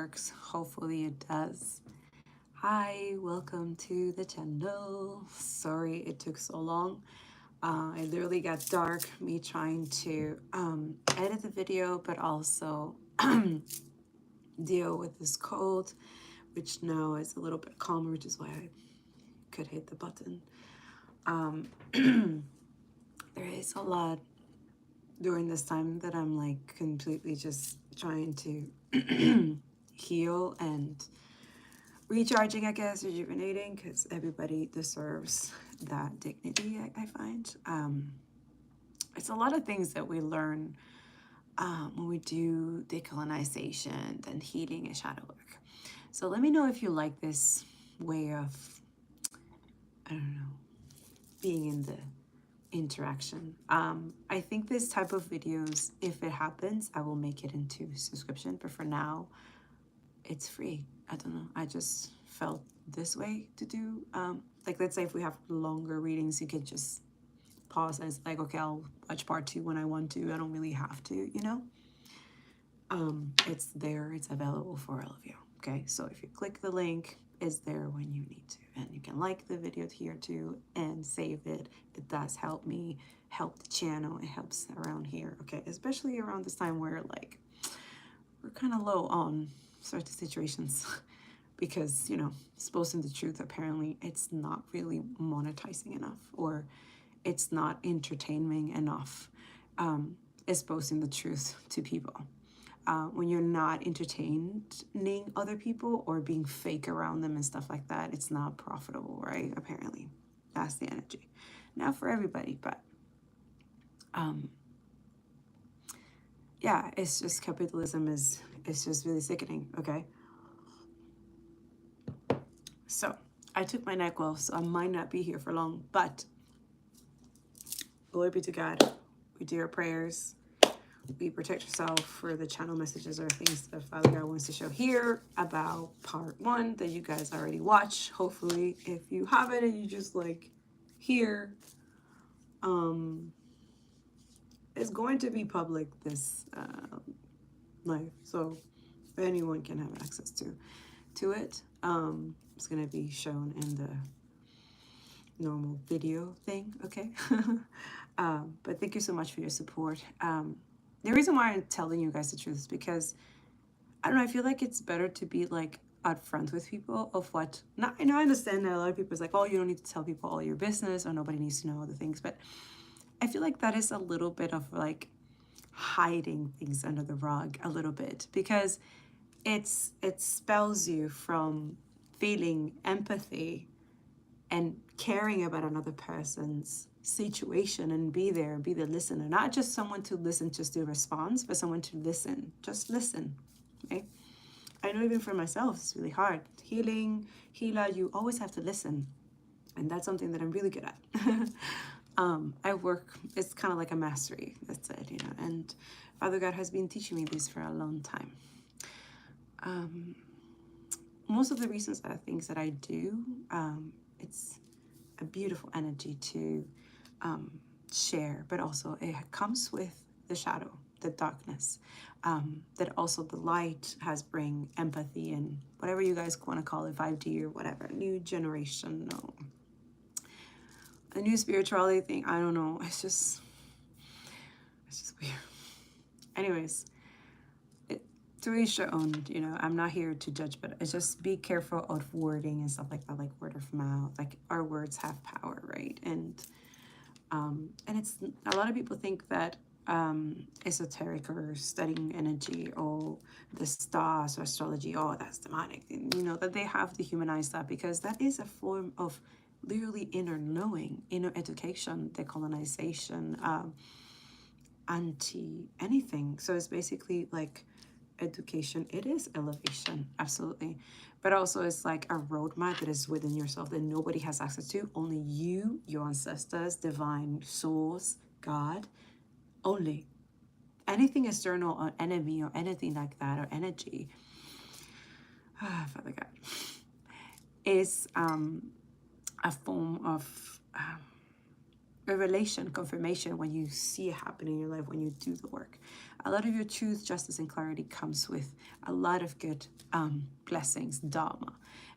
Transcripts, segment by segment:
works. Hopefully it does. Hi, welcome to the channel. Sorry it took so long. It literally got dark, me trying to edit the video, but also deal with this cold, which now is a little bit calmer, which is why I could hit the button. There is a lot during this time that I'm like completely just trying to heal and recharging, I guess, rejuvenating, because everybody deserves that dignity, I find. It's a lot of things that we learn when we do decolonization and healing and shadow work. So let me know if you like this way of, I don't know, being in the interaction. I think this type of videos, if it happens, I will make it into subscription, but for now it's free. I don't know, I just felt this way to do. Like, let's say if we have longer readings, you could just pause and it's like, okay, I'll watch part 2 when I want to. I don't really have to, you know. It's there, it's available for all of you. Okay, so if you click the link, it's there when you need to, and you can like the video here too and save it. It does help me, help the channel. It helps around here, okay, especially around this time where like we're kind of low on certain situations because, you know, exposing the truth, apparently it's not really monetizing enough, or it's not entertaining enough. Exposing the truth to people. When you're not entertaining other people or being fake around them and stuff like that, it's not profitable, right? Apparently, that's the energy. Not for everybody, but yeah, it's just capitalism it's just really sickening, okay? So I took my NyQuil, so I might not be here for long, but glory be to God. We do our prayers. We protect yourself for the channel messages or things that Father God wants to show here about part 1 that you guys already watched. Hopefully, if you haven't and you just like here, it's going to be public this live, so anyone can have access to it. It's going to be shown in the normal video thing, okay? But thank you so much for your support. The reason why I'm telling you guys the truth is because, I don't know, I feel like it's better to be like upfront with people of what, not, I know I understand that a lot of people is like, oh, you don't need to tell people all your business or nobody needs to know other things, but I feel like that is a little bit of like hiding things under the rug a little bit, because it spells you from feeling empathy and caring about another person's situation and be there, be the listener, not just someone to listen, just do a response, but someone to listen, just listen, okay? I know even for myself, it's really hard. Healer, you always have to listen. And that's something that I'm really good at. I work, it's kind of like a mastery, that's it, you know, and Father God has been teaching me this for a long time. Most of the reasons are things that I do, it's a beautiful energy to share, but also it comes with the shadow, the darkness, that also the light has bring empathy and whatever you guys want to call it, 5D or whatever, new generation, no, a new spirituality thing, I don't know, it's just weird. Anyways, to each your own, you know, I'm not here to judge, but it's just be careful of wording and stuff like that, like word of mouth, like our words have power, right? And it's, a lot of people think that esoteric or studying energy or the stars or astrology, oh, that's demonic, and, you know, that they have to humanize that, because that is a form of literally inner knowing, inner education, decolonization, anti anything. So it's basically like education. It is elevation, absolutely, but also it's like a roadmap that is within yourself that nobody has access to, only you, your ancestors, divine source, God, only. Anything external or enemy or anything like that or energy, Father God, is a form of revelation, confirmation when you see it happen in your life, when you do the work. A lot of your truth, justice, and clarity comes with a lot of good blessings, dharma.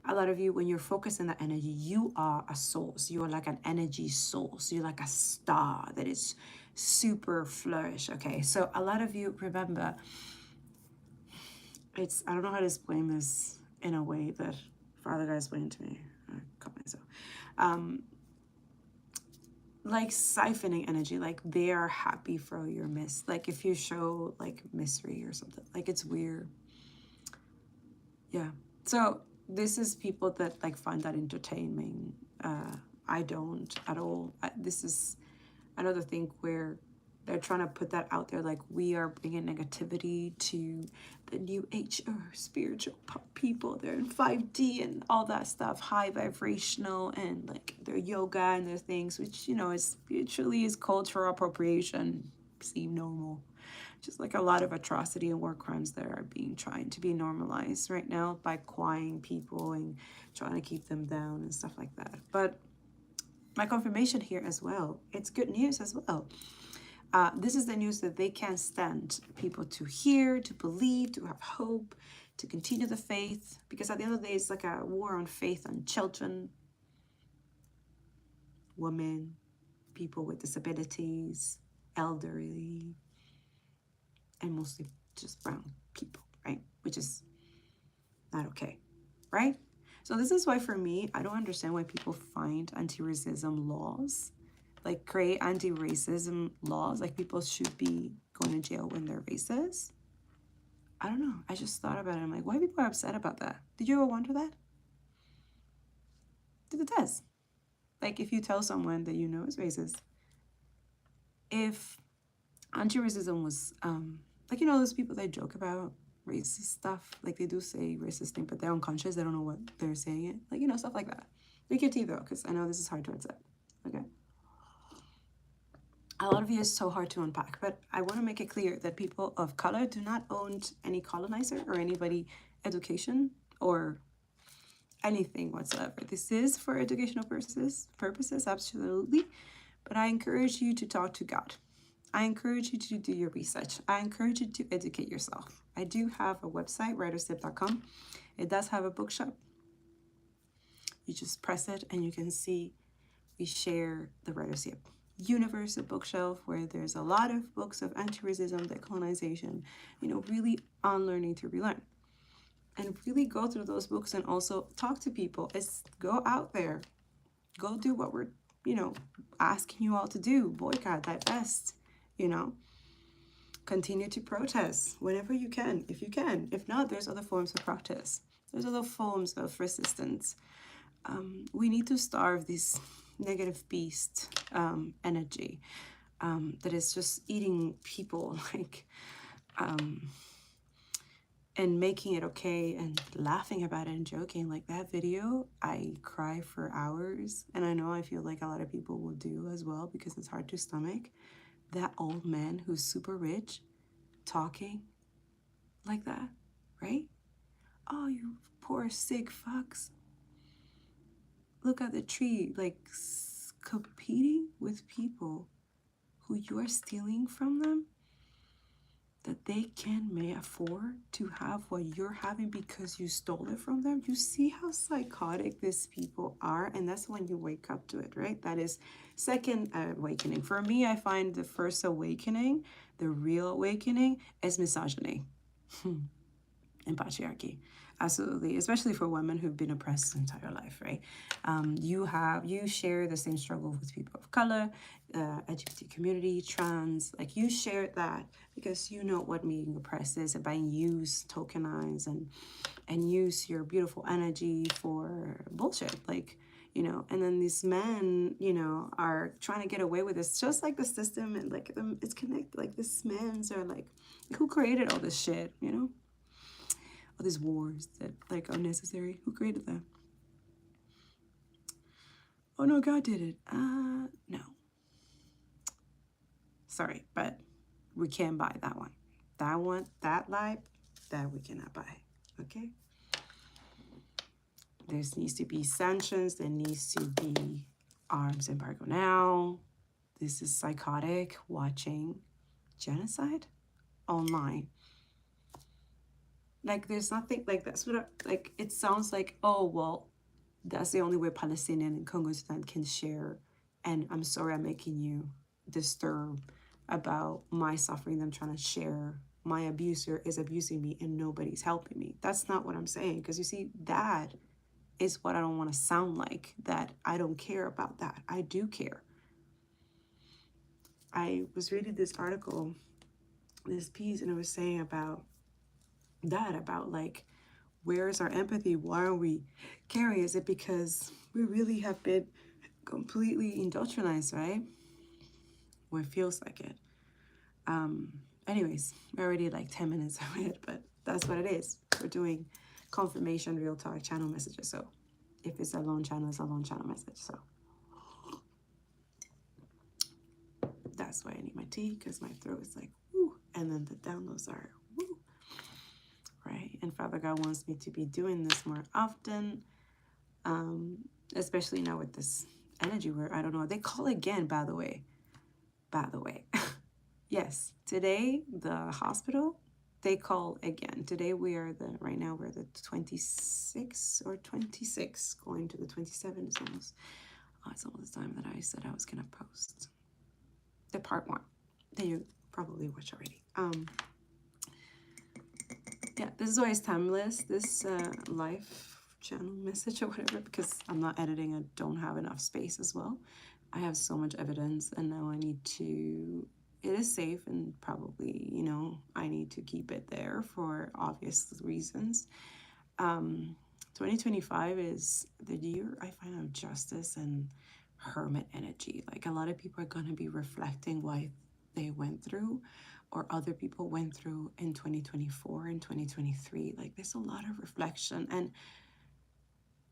A lot of you, when you're focused in that energy, you are a source. You are like an energy source. You're like a star that is super flourish. Okay, so a lot of you, remember, it's, I don't know how to explain this in a way that Father God explained to me. I caught myself. Like siphoning energy, like they are happy for your miss. Like if you show like misery or something, like it's weird. Yeah. So this is people that like find that entertaining. I don't at all. This is another thing where they're trying to put that out there, like we are bringing negativity to the new age or spiritual people. They're in 5D and all that stuff, high vibrational, and like their yoga and their things, which, you know, is spiritually is cultural appropriation, seem normal. Just like a lot of atrocity and war crimes that are being trying to be normalized right now by quieting people and trying to keep them down and stuff like that. But my confirmation here as well, it's good news as well. This is the news that they can't stand people to hear, to believe, to have hope, to continue the faith. Because at the end of the day, it's like a war on faith on children, women, people with disabilities, elderly, and mostly just brown people, right? Which is not okay, right? So this is why, for me, I don't understand why people find anti-racism laws, like create anti-racism laws, like people should be going to jail when they're racist. I don't know. I just thought about it. I'm like, why people are upset about that? Did you ever wonder that? Do the test. Like if you tell someone that you know is racist, if anti-racism was, like, you know, those people that joke about racist stuff, like they do say racist thing, but they're unconscious, they don't know what they're saying it, like, you know, stuff like that. Drink your tea though, because I know this is hard to accept. Okay, a lot of it is so hard to unpack, but I want to make it clear that people of color do not own any colonizer or anybody education or anything whatsoever. This is for educational purposes, absolutely, but I encourage you to talk to God. I encourage you to do your research. I encourage you to educate yourself. I do have a website, writersip.com. It does have a bookshop. You just press it and you can see we share the Writersip Universal bookshelf, where there's a lot of books of anti-racism, decolonization, you know, really on learning to relearn. And really go through those books and also talk to people. It's go out there. Go do what we're, you know, asking you all to do. Boycott, divest, you know. Continue to protest whenever you can, if you can. If not, there's other forms of protest. There's other forms of resistance. We need to starve this negative beast energy that is just eating people, like, and making it okay and laughing about it and joking. Like that video, I cry for hours, and I know I feel like a lot of people will do as well because it's hard to stomach. That old man who's super rich talking like that, right? Oh, you poor sick fucks. Look at the tree, like competing with people who you are stealing from them, that they may afford to have what you're having because you stole it from them. You see how psychotic these people are, and that's when you wake up to it, right? That is second awakening. For me, I find the first awakening, the real awakening, is misogyny and patriarchy. Absolutely, especially for women who've been oppressed their entire life, right? You share the same struggle with people of color, LGBT community, trans, like you share that because you know what being oppressed is, about use, tokenize, and use your beautiful energy for bullshit, like, you know. And then these men, you know, are trying to get away with this, just like the system, and like it's connected. Like these men are like, who created all this shit, you know? All these wars that like are necessary. Who created that? Oh no, God did it. No. Sorry, but we can't buy that one. That one, that lie, that we cannot buy. Okay? There needs to be sanctions. There needs to be arms embargo now. this is psychotic watching genocide online. Like, there's nothing, like, that's what like, it sounds like, oh, well, that's the only way Palestinian and Congo Sudan can share. And I'm sorry I'm making you disturbed about my suffering, them trying to share. My abuser is abusing me and nobody's helping me. That's not what I'm saying. Because you see, that is what I don't want to sound like, that I don't care about that. I do care. I was reading this article, this piece, and it was saying about that, about like, where is our empathy? Why are we caring? Is it because we really have been completely indoctrinized, right? Well, it feels like it. Anyways, we're already like 10 minutes of it, but that's what it is. We're doing confirmation, real talk, channel messages. So if it's a lone channel, it's a lone channel message. So that's why I need my tea, because my throat is like, woo. And then the downloads are, woo. Right? And Father God wants me to be doing this more often, especially now with this energy where, I don't know, they call again, by the way. Yes, today, the hospital, they call again. Today right now we're the 26 or 26, going to the 27. It's almost the time that I said I was going to post the part 1 that you probably watched already. Yeah, this is why it's timeless, this live channel message or whatever, because I'm not editing. I don't have enough space as well. I have so much evidence, and now I need to, it is safe, and probably, you know, I need to keep it there for obvious reasons. 2025 is the year, I find, of justice and hermit energy. Like, a lot of people are going to be reflecting what they went through, or other people went through in 2024 and 2023. Like, there's a lot of reflection, and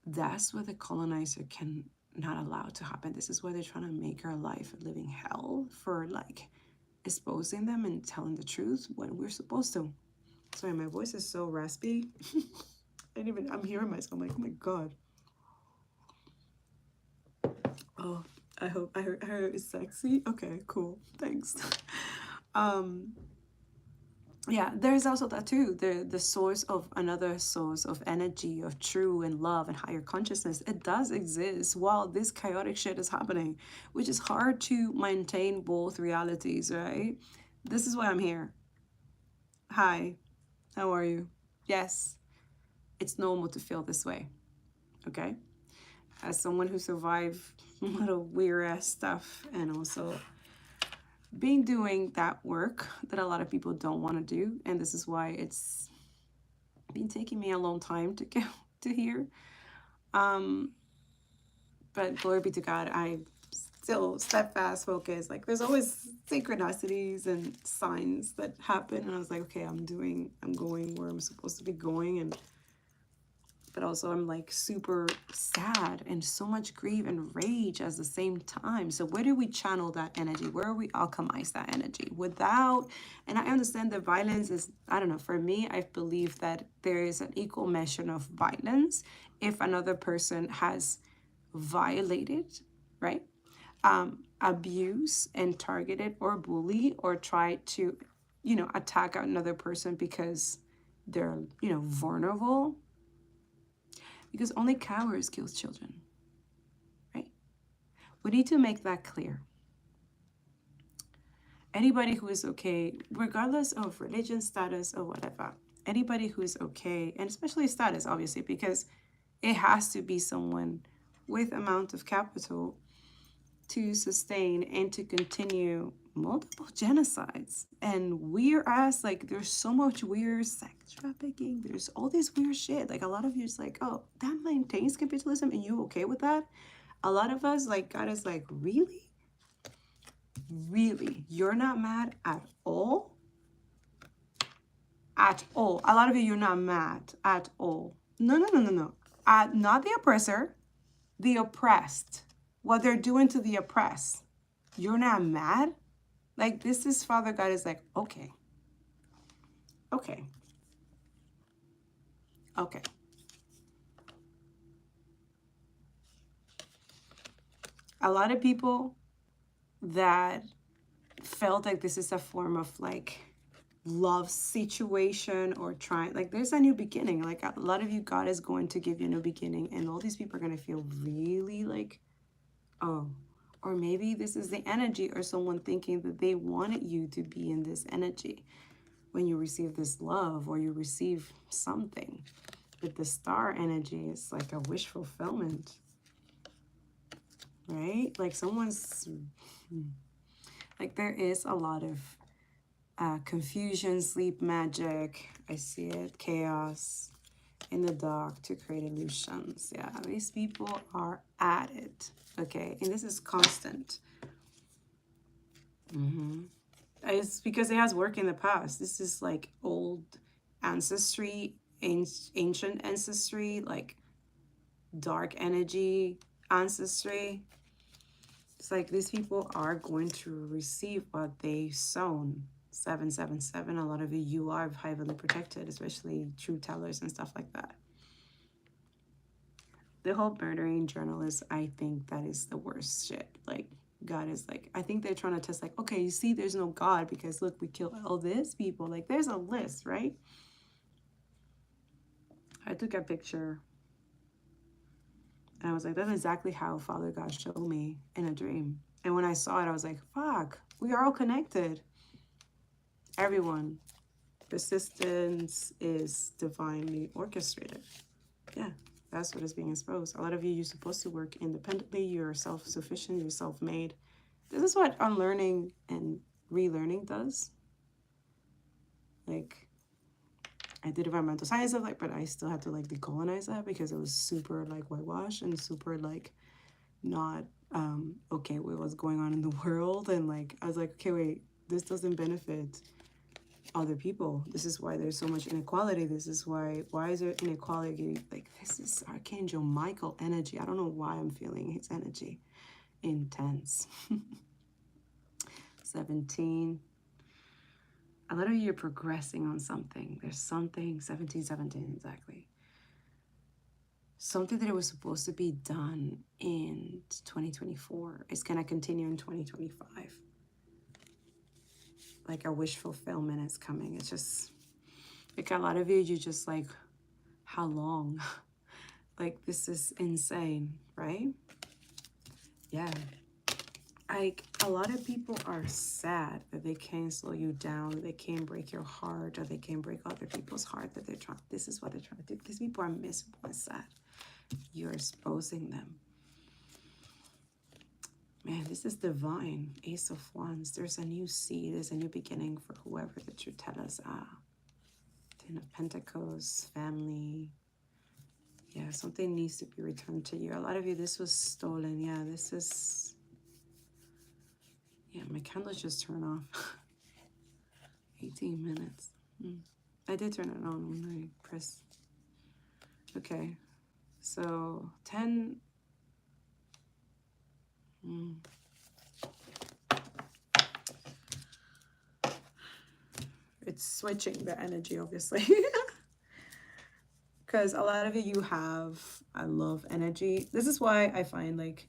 that's what the colonizer can not allow to happen. This is why they're trying to make our life a living hell, for like exposing them and telling the truth when we're supposed to. Sorry, my voice is so raspy. I'm hearing myself. I'm like, oh my God. Oh, I hope I heard it's sexy. Okay, cool. Thanks. Yeah, there's also that too. The source of another source of energy, of true and love and higher consciousness. It does exist while this chaotic shit is happening, which is hard to maintain both realities, right? This is why I'm here. Hi, how are you? Yes, it's normal to feel this way, okay? As someone who survived a lot of weird ass stuff, and also been doing that work that a lot of people don't want to do, and this is why it's been taking me a long time to get to here. But glory be to God, I still steadfast focus. Like, there's always synchronicities and signs that happen, and I was like, okay, I'm going where I'm supposed to be going, but also I'm like super sad and so much grief and rage at the same time. So where do we channel that energy? Where do we alchemize that energy without, and I understand that violence is, I don't know, for me, I believe that there is an equal measure of violence if another person has violated, right? Abuse and targeted or bully or try to, attack another person because they're, vulnerable. Because only cowards kill children, right? We need to make that clear. Anybody who is okay, regardless of religion, status, or whatever, anybody who is okay, and especially status, obviously, because it has to be someone with amount of capital to sustain and to continue multiple genocides. And weird ass, like, there's so much weird sex trafficking, there's all this weird shit. Like, a lot of you is like, oh, that maintains capitalism and you okay with that? A lot of us, like, God is like, really? You're not mad at all? At all. A lot of you, you're not mad at all. No. Not the oppressor, the oppressed. What they're doing to the oppressed. You're not mad? Like, this is Father God is like, okay. A lot of people that felt like this is a form of like love situation or trying, like there's a new beginning. Like a lot of you, God is going to give you a new beginning, and all these people are going to feel really like, oh, or maybe this is the energy or someone thinking that they wanted you to be in this energy when you receive this love or you receive something. But the star energy is like a wish fulfillment, right? Like someone's, like there is a lot of confusion, sleep magic. I see it, chaos in the dark to create illusions. Yeah, these people are at it. Okay, and this is constant. It's because it has worked in the past. This is like old ancestry, ancient ancestry, like dark energy ancestry. It's like these people are going to receive what they sown. 777, a lot of you are heavily protected, especially truth tellers and stuff like that. The whole murdering journalists, I think that is the worst shit. Like, God is like, I think they're trying to test, like, okay, you see, there's no God because look, we killed all these people. Like, there's a list, right? I took a picture and I was like, that's exactly how Father God showed me in a dream. And when I saw it, I was like, fuck, we are all connected. Everyone. Persistence is divinely orchestrated. Yeah, that's what is being exposed. A lot of you, you're supposed to work independently. You're self-sufficient. You're self-made. This is what unlearning and relearning does. Like, I did environmental science stuff, like, but I still had to like decolonize that because it was super like whitewashed and super like not okay with what's going on in the world. And like, I was like, okay, wait, this doesn't benefit other people. This is why there's so much inequality. This is why is there inequality? Like, this is Archangel Michael energy. I don't know why I'm feeling his energy intense. 17. A lot of you are progressing on something. There's something, 17 exactly. Something that it was supposed to be done in 2024 is going to continue in 2025. Like a wish fulfillment is coming. It's just, like a lot of you just like, how long? Like, this is insane, right? Yeah. Like, a lot of people are sad that they can't slow you down, that they can't break your heart, or they can't break other people's heart, that they're trying, this is what they're trying to do. These people are miserable and sad. You're exposing them. Man, this is divine. Ace of Wands. There's a new seed. There's a new beginning for whoever the truth tellers are. Ten of Pentacles, family. Yeah, something needs to be returned to you. A lot of you, this was stolen. Yeah, this is... Yeah, my candles just turned off. 18 minutes. I did turn it on when I pressed. Okay, so 10... It's switching the energy, obviously. Because a lot of you have a love energy. This is why I find, like,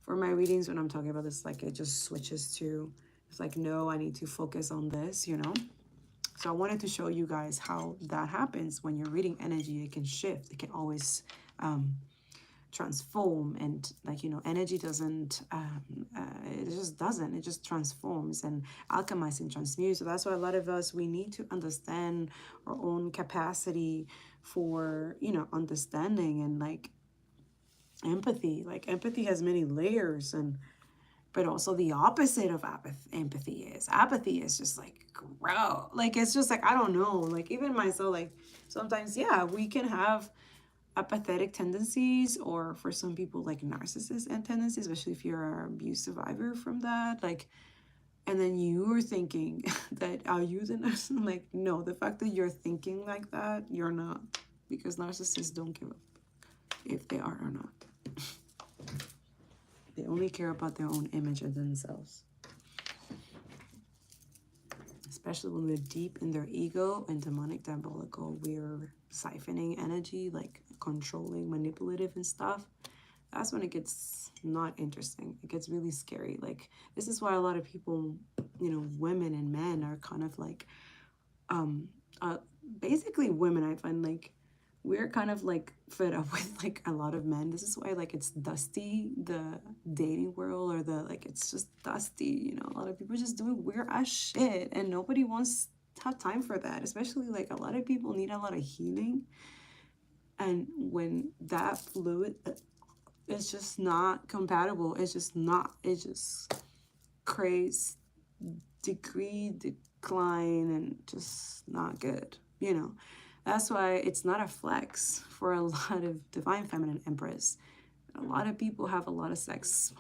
for my readings, when I'm talking about this, like, it just switches to, it's like, no, I need to focus on this, you know? So I wanted to show you guys how that happens. When you're reading energy, it can shift. It can always transform. And, like, you know, energy doesn't, it just doesn't. It just transforms and alchemizes and transmutes. So that's why a lot of us, we need to understand our own capacity for, you know, understanding and, like, empathy. Like, empathy has many layers, and but also the opposite of empathy is apathy. Is just like, gross. Like, it's just like, I don't know, like, even myself, like, sometimes, yeah, we can have apathetic tendencies, or for some people, like, narcissist tendencies, especially if you're an abuse survivor from that, like, and then you're thinking that, are you the narcissist? Like, no, the fact that you're thinking like that, you're not, because narcissists don't give up if they are or not. They only care about their own image of themselves. Especially when we're deep in their ego and demonic, diabolical, we're siphoning energy, like controlling, manipulative and stuff. that's when it gets not interesting. It gets really scary. Like, this is why a lot of people, you know, women and men are kind of like, um, uh, basically women, I find like, we're kind of like fed up with like a lot of men. This is why like it's dusty, the dating world, or the like it's just dusty, you know. A lot of people just doing weird ass shit and nobody wants to have time for that. Especially like a lot of people need a lot of healing. And when that fluid is just not compatible, it's just not, it just creates decline and just not good, you know. That's why it's not a flex for a lot of divine feminine empress. A lot of people have a lot of sex,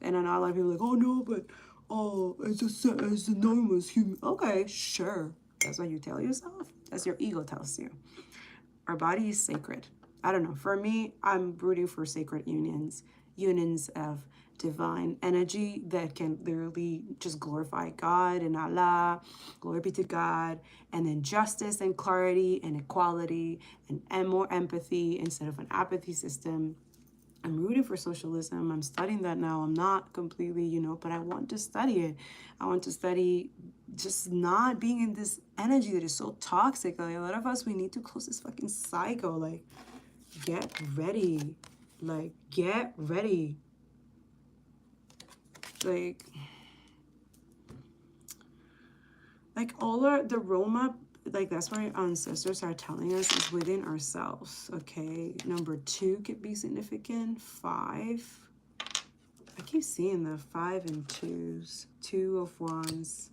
and I know a lot of people are like, oh no, but oh, it's a normal human. Okay, sure, that's what you tell yourself. That's your ego tells you. Our body is sacred. I don't know. For me, I'm rooting for sacred unions, unions of divine energy that can literally just glorify God and Allah, glory be to God, and then justice and clarity and equality and more empathy instead of an apathy system. I'm rooting for socialism. I'm studying that now. I'm not completely, you know, but I want to study it. I want to study just not being in this energy that is so toxic. Like, a lot of us, we need to close this fucking cycle. Like, get ready. Like, get ready. Like all the Roma, like that's what our ancestors are telling us is within ourselves. Okay, number 2 could be significant. 5. I keep seeing the 5 and 2s. 2 of Wands.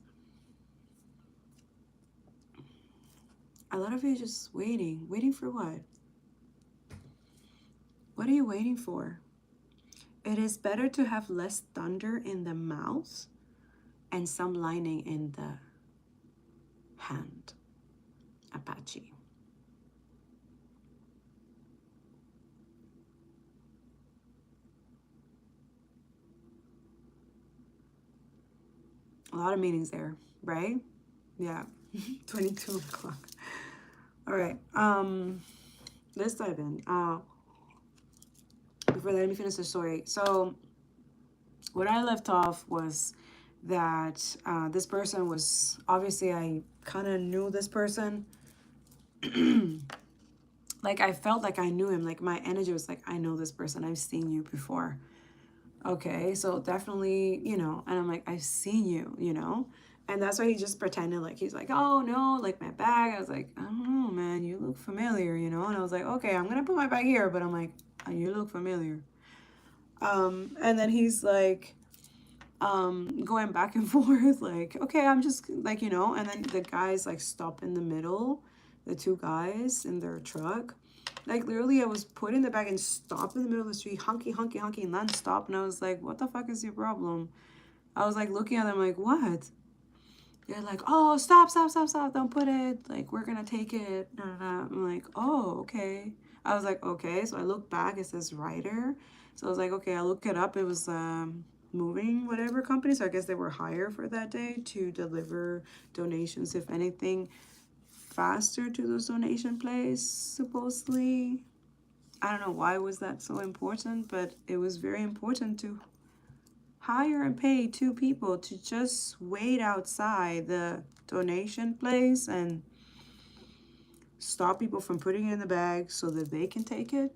A lot of you are just waiting. Waiting for what? What are you waiting for? It is better to have less thunder in the mouth and some lightning in the hand. Apache. A lot of meanings there, right? Yeah. 22 o'clock. All right. Let's dive in. Before that, let me finish the story. So what I left off was that this person was, obviously I kind of knew this person. Like I felt like I knew him. Like my energy was like, I know this person. I've seen you before. Okay, so definitely, you know, and I'm like, I've seen you, you know? And that's why he just pretended like, he's like, oh no, like my bag. I was like, I don't know, man, you look familiar, you know? And I was like, okay, I'm gonna put my bag here, but I'm like, you look familiar. And then he's like, going back and forth, like, okay, I'm just like, you know, and then the guys like stop in the middle, the 2 guys in their truck. Like literally I was putting the bag and stop in the middle of the street, honky, honky, honky, non-stop. And I was like, what the fuck is your problem? I was like looking at them like, what? They're like, oh, stop, stop, stop, stop. Don't put it. Like, we're going to take it. Nah, nah, nah. I'm like, oh, okay. I was like, okay. So I look back. It says Ryder. So I was like, okay, I look it up. It was moving whatever company. So I guess they were hired for that day to deliver donations, if anything, faster to those donation places, supposedly. I don't know why was that so important, but it was very important to hire and pay 2 people to just wait outside the donation place and stop people from putting it in the bag so that they can take it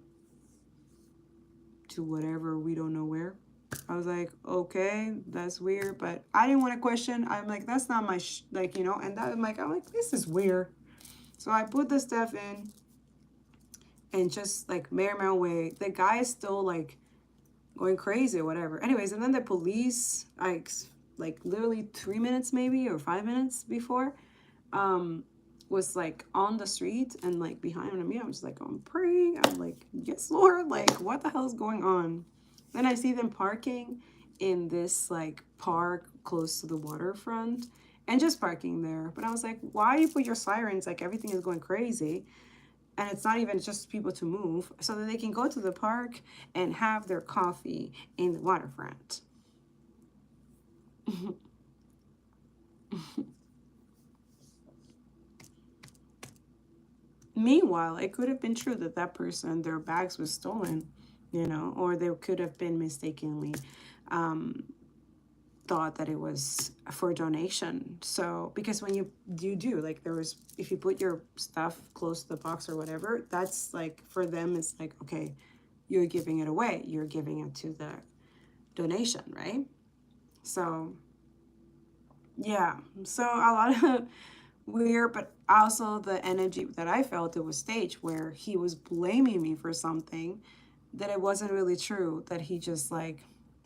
to whatever, we don't know where. I was like, okay, that's weird, but I didn't want to question. I'm like, that's not my like, you know, and that I'm like, this is weird. So I put the stuff in and just like made my way. The guy is still like going crazy or whatever. Anyways, and then the police, like literally 3 minutes maybe or 5 minutes before, was like on the street and like behind me. I'm just like, I'm praying. I'm like, yes, Lord. Like, what the hell is going on? Then I see them parking in this like park close to the waterfront and just parking there. But I was like, why you put your sirens? Like everything is going crazy. And it's not even just people to move, so that they can go to the park and have their coffee in the waterfront. Meanwhile, it could have been true that that person, their bags was stolen. you know, or they could have been mistakenly thought that it was for donation. So because when you do like, there was, if you put your stuff close to the box or whatever, that's like, for them it's like, okay, you're giving it away, you're giving it to the donation, right? So yeah, so a lot of weird, but also the energy that I felt, it was staged, where he was blaming me for something that it wasn't really true, that he just like,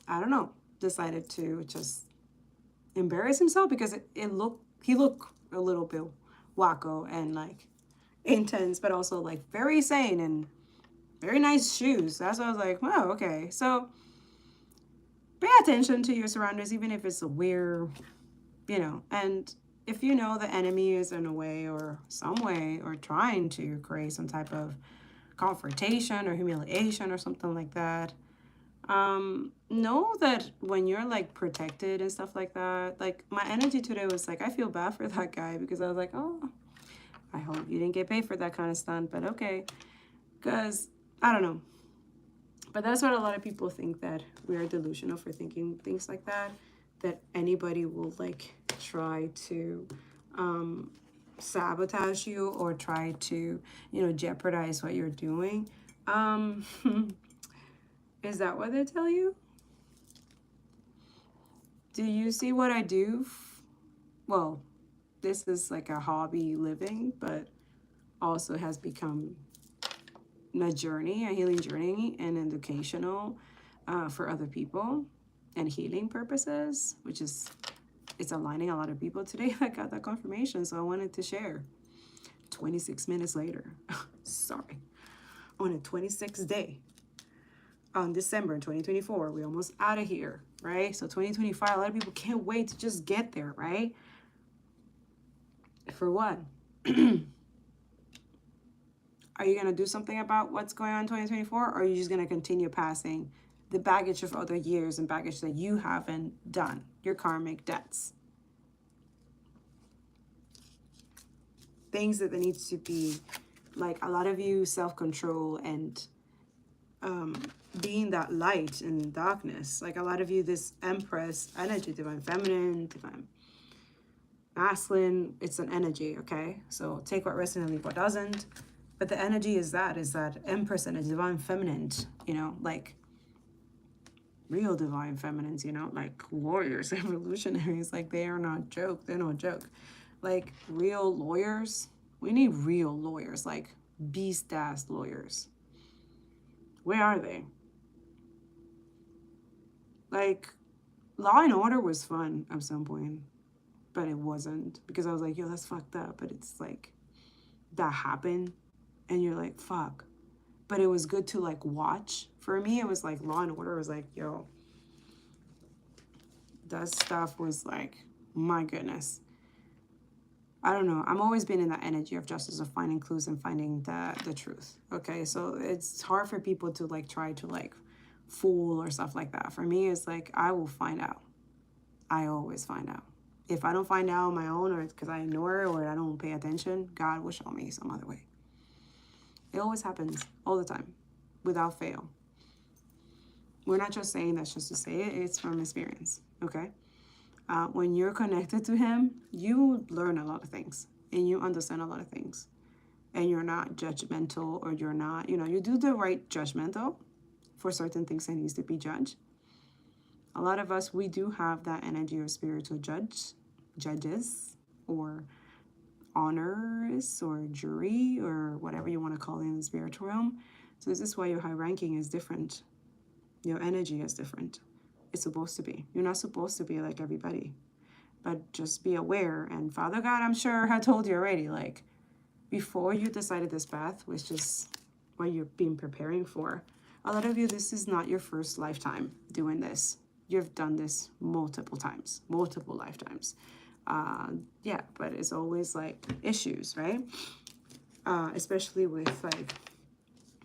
I don't know, decided to just embarrass himself, because he looked a little bit wacko and like intense, but also like very sane and very nice shoes. That's why I was like, oh, okay. So pay attention to your surroundings, even if it's a weird, you know, and if you know the enemy is in a way or some way or trying to create some type of confrontation or humiliation or something like that, know that when you're like protected and stuff like that, like my energy today was like, I feel bad for that guy, because I was like, oh, I hope you didn't get paid for that kind of stunt, but okay, because I don't know. But that's what a lot of people think, that we are delusional for thinking things like that anybody will like try to sabotage you or try to, you know, jeopardize what you're doing. Um, is that what they tell you? Do you see what I do? Well, this is like a hobby living, but also has become a journey, a healing journey, and educational for other people and healing purposes, which is, it's aligning a lot of people today. I got that confirmation, so I wanted to share. 26 minutes later, sorry, on a 26th day, on December 2024, we're almost out of here, right? So 2025, a lot of people can't wait to just get there, right? For what? Are you going to do something about what's going on in 2024? Or are you just going to continue passing the baggage of other years and baggage that you haven't done, your karmic debts? Things that there needs to be, like a lot of you, self-control and being that light in darkness. Like a lot of you, this Empress energy, divine feminine, divine masculine, it's an energy, okay? So take what resonates and leave what doesn't. But the energy is that Empress and a divine feminine, you know, like real divine feminines, you know, like warriors and revolutionaries. Like they are not joke. They're no joke. Like real lawyers. We need real lawyers, like beast-ass lawyers. Where are they? Like Law and Order was fun at some point, but it wasn't, because I was like, yo, that's fucked up. But it's like that happened and you're like, fuck. But it was good to like watch. For me, it was like Law and Order was like, yo, that stuff was like, my goodness. I don't know. I'm always been in that energy of justice, of finding clues and finding the truth. Okay, so it's hard for people to like try to like fool or stuff like that. For me, it's like I will find out. I always find out. If I don't find out on my own, or it's because I ignore it or I don't pay attention, God will show me some other way. It always happens all the time, without fail. We're not just saying that just to say it. It's from experience. Okay. When you're connected to him, you learn a lot of things and you understand a lot of things, and you're not judgmental, or you're not, you know, you do the right judgmental for certain things that needs to be judged. A lot of us, we do have that energy of spiritual judges, or honors, or jury, or whatever you want to call it in the spiritual realm. So this is why your high ranking is different. Your energy is different. It's supposed to be. You're not supposed to be like everybody. But just be aware. And Father God, I'm sure, had told you already, like, before you decided this path, which is what you've been preparing for. A lot of you, this is not your first lifetime doing this. You've done this multiple times, multiple lifetimes. Yeah, but it's always like issues, right? Especially with like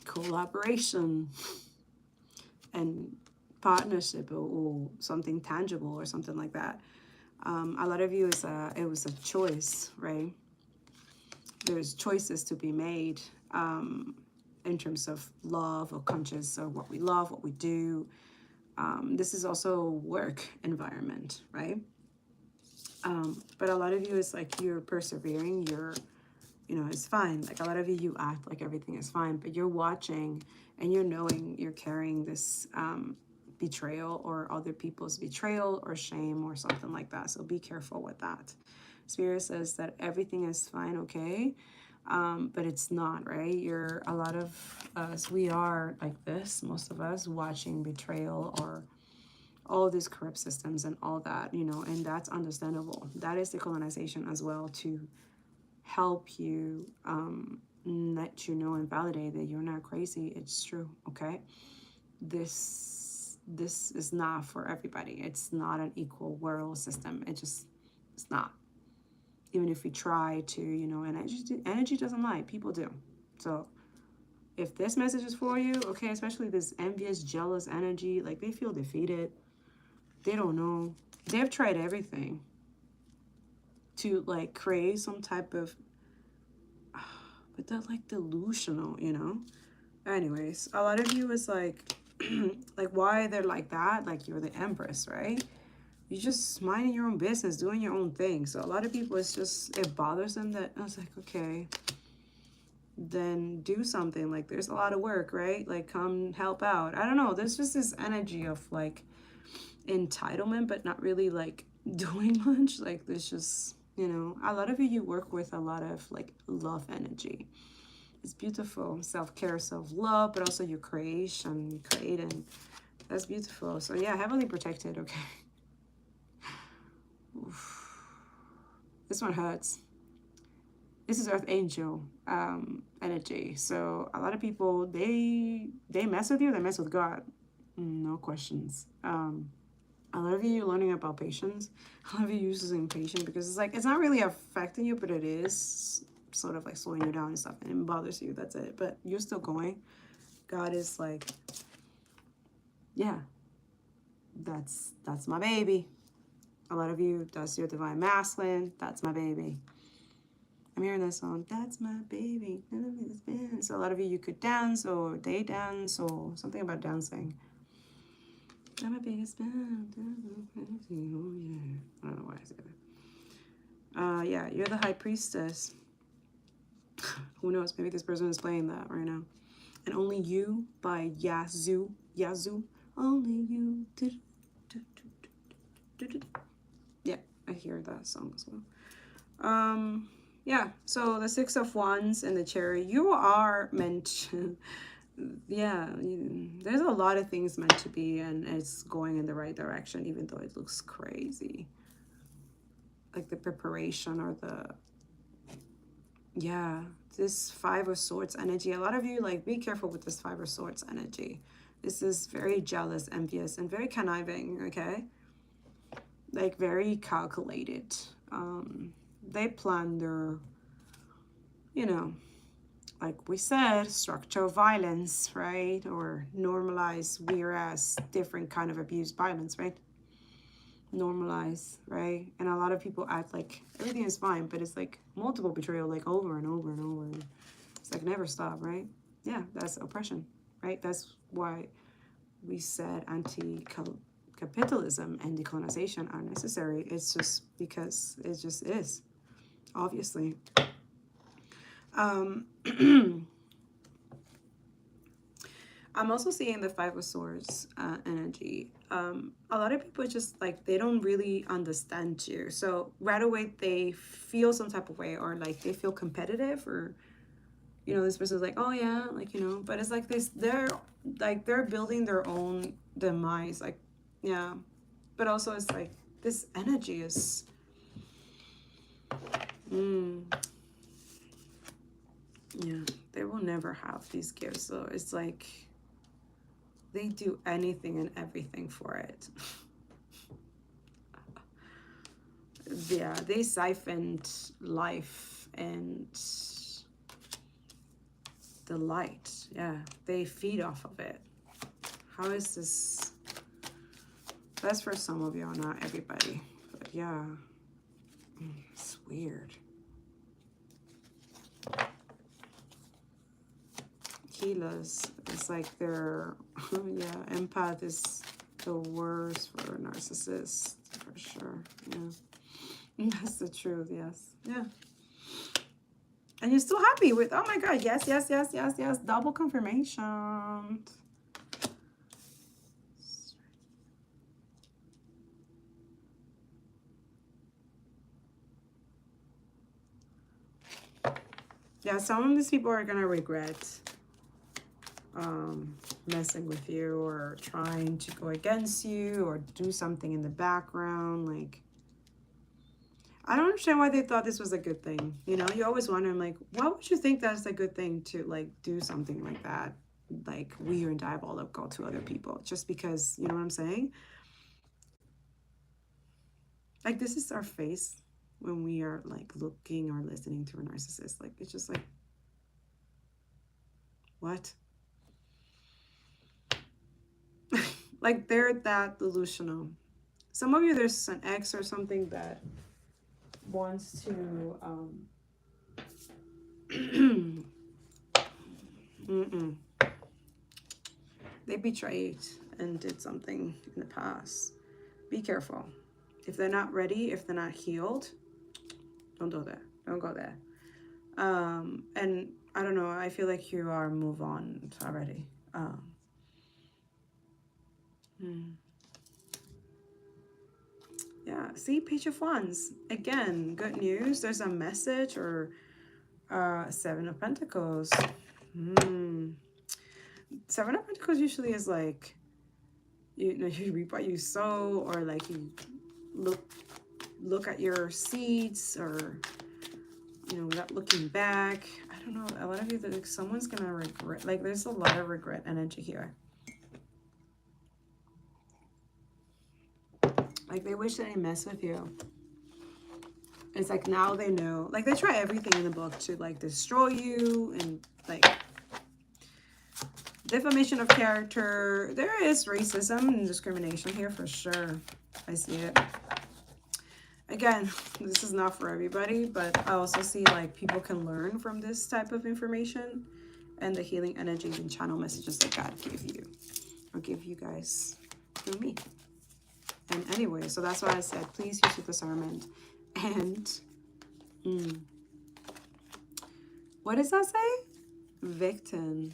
collaboration and partnership, or something tangible or something like that. A lot of you, it was a choice, right? There's choices to be made. in terms of love or conscious or what we love, what we do. This is also work environment, right? But a lot of you is like you're persevering, you're, you know, it's fine. Like a lot of you, you act like everything is fine, but you're watching and you're knowing you're carrying this betrayal or other people's betrayal or shame or something like that. So be careful with that. Spirit says that everything is fine, okay? But it's not, right? You're, a lot of us, we are like this, most of us, watching betrayal or all these corrupt systems and all that, you know, and that's understandable. That is decolonization as well, to help you let you know and validate that you're not crazy. It's true, okay? This is not for everybody. It's not an equal world system. It's not. Even if we try to, you know, and energy doesn't lie. People do. So if this message is for you, okay, especially this envious, jealous energy, like they feel defeated. They don't know. They've tried everything to like create some type of, but they're like delusional, you know? Anyways, a lot of you is like, like why they're like that? Like you're the empress, right? You're just minding your own business, doing your own thing. So a lot of people, it's just, it bothers them that, I was like, okay, then do something. Like there's a lot of work, right? Like come help out. I don't know. There's just this energy of like entitlement, but not really like doing much. Like there's just, you know, a lot of you work with a lot of like love energy. It's beautiful. Self-care, self-love, but also your creation, creating. That's beautiful. So yeah, heavily protected, okay? Oof. This one hurts. This is Earth Angel energy. So a lot of people, they mess with you, they mess with God. No questions. A lot of you are learning about patience. A lot of you using patience because it's like, it's not really affecting you, but it is sort of like slowing you down and stuff, and it bothers you. That's it. But you're still going. God is like, yeah, that's my baby. A lot of you, that's your divine masculine. That's my baby. I'm hearing that song. That's my baby. None of it is been. So a lot of you could dance or they dance or something about dancing. I'm a biggest fan. Oh yeah. I don't know why I said that. Yeah, you're the high priestess. Who knows? Maybe this person is playing that right now. And Only You by Yazoo. Only You. Yeah, I hear that song as well. Yeah, so the Six of Wands and the Chariot, you are meant to, yeah, there's a lot of things meant to be, and it's going in the right direction, even though it looks crazy. Like the preparation or the, yeah, this Five of Swords energy. A lot of you, like, be careful with this Five of Swords energy. This is very jealous, envious, and very conniving, okay? Like, very calculated. They plan their, you know, like we said, structural violence, right? Or normalize whereas different kind of abuse, violence, right? Normalize, right? And a lot of people act like everything is fine, but it's like multiple betrayal, like over and over and over. And it's like never stop, right? Yeah, that's oppression, right? That's why we said anti-capitalism and decolonization are necessary. It's just because it just is, obviously. I'm also seeing the Five of Swords energy. A lot of people just like, they don't really understand you. So right away they feel some type of way, or like they feel competitive, or, you know, this person's like, oh yeah, like, you know, but it's like this, they're building their own demise. Like, yeah, but also it's like this energy is, yeah, they will never have these gifts. So it's like, they do anything and everything for it. Yeah, they siphoned life and the light. Yeah, they feed off of it. How is this? That's for some of y'all, not everybody. But yeah, it's weird. healers. It's like they're, yeah, empath is the worst for a narcissist, for sure. Yeah. That's the truth, yes. Yeah. And you're still happy with, oh my God, yes, yes, yes, yes, yes. Double confirmation. Yeah, some of these people are gonna regret messing with you or trying to go against you or do something in the background. Like, I don't understand why they thought this was a good thing. You know, you always wonder, like, why would you think that's a good thing to, like, do something like that? Like, weird and diabolical to other people. Just because, you know what I'm saying? Like, this is our face when we are, like, looking or listening to a narcissist. Like, it's just like, what? Like, they're that delusional. Some of you, there's an ex or something that wants to they betrayed and did something in the past. Be careful. If they're not ready, if they're not healed, don't go there. Don't go there. And I don't know, I feel like you are move on already. Yeah, see, Page of Wands. Again, good news. There's a message or Seven of Pentacles. Seven of Pentacles usually is like, you know, you reap what you sow, or like you look at your seeds, or, you know, without looking back. I don't know, a lot of you, like, someone's gonna regret. Like, there's a lot of regret energy here. Like, they wish they didn't mess with you. It's like, now they know. Like, they try everything in the book to, like, destroy you, and, like, defamation of character. There is racism and discrimination here for sure. I see it. Again, this is not for everybody, but I also see, like, people can learn from this type of information and the healing energies and channel messages that God gave you, or give you guys through me. And anyway, so that's why I said, please use your discernment. And what does that say? Victim.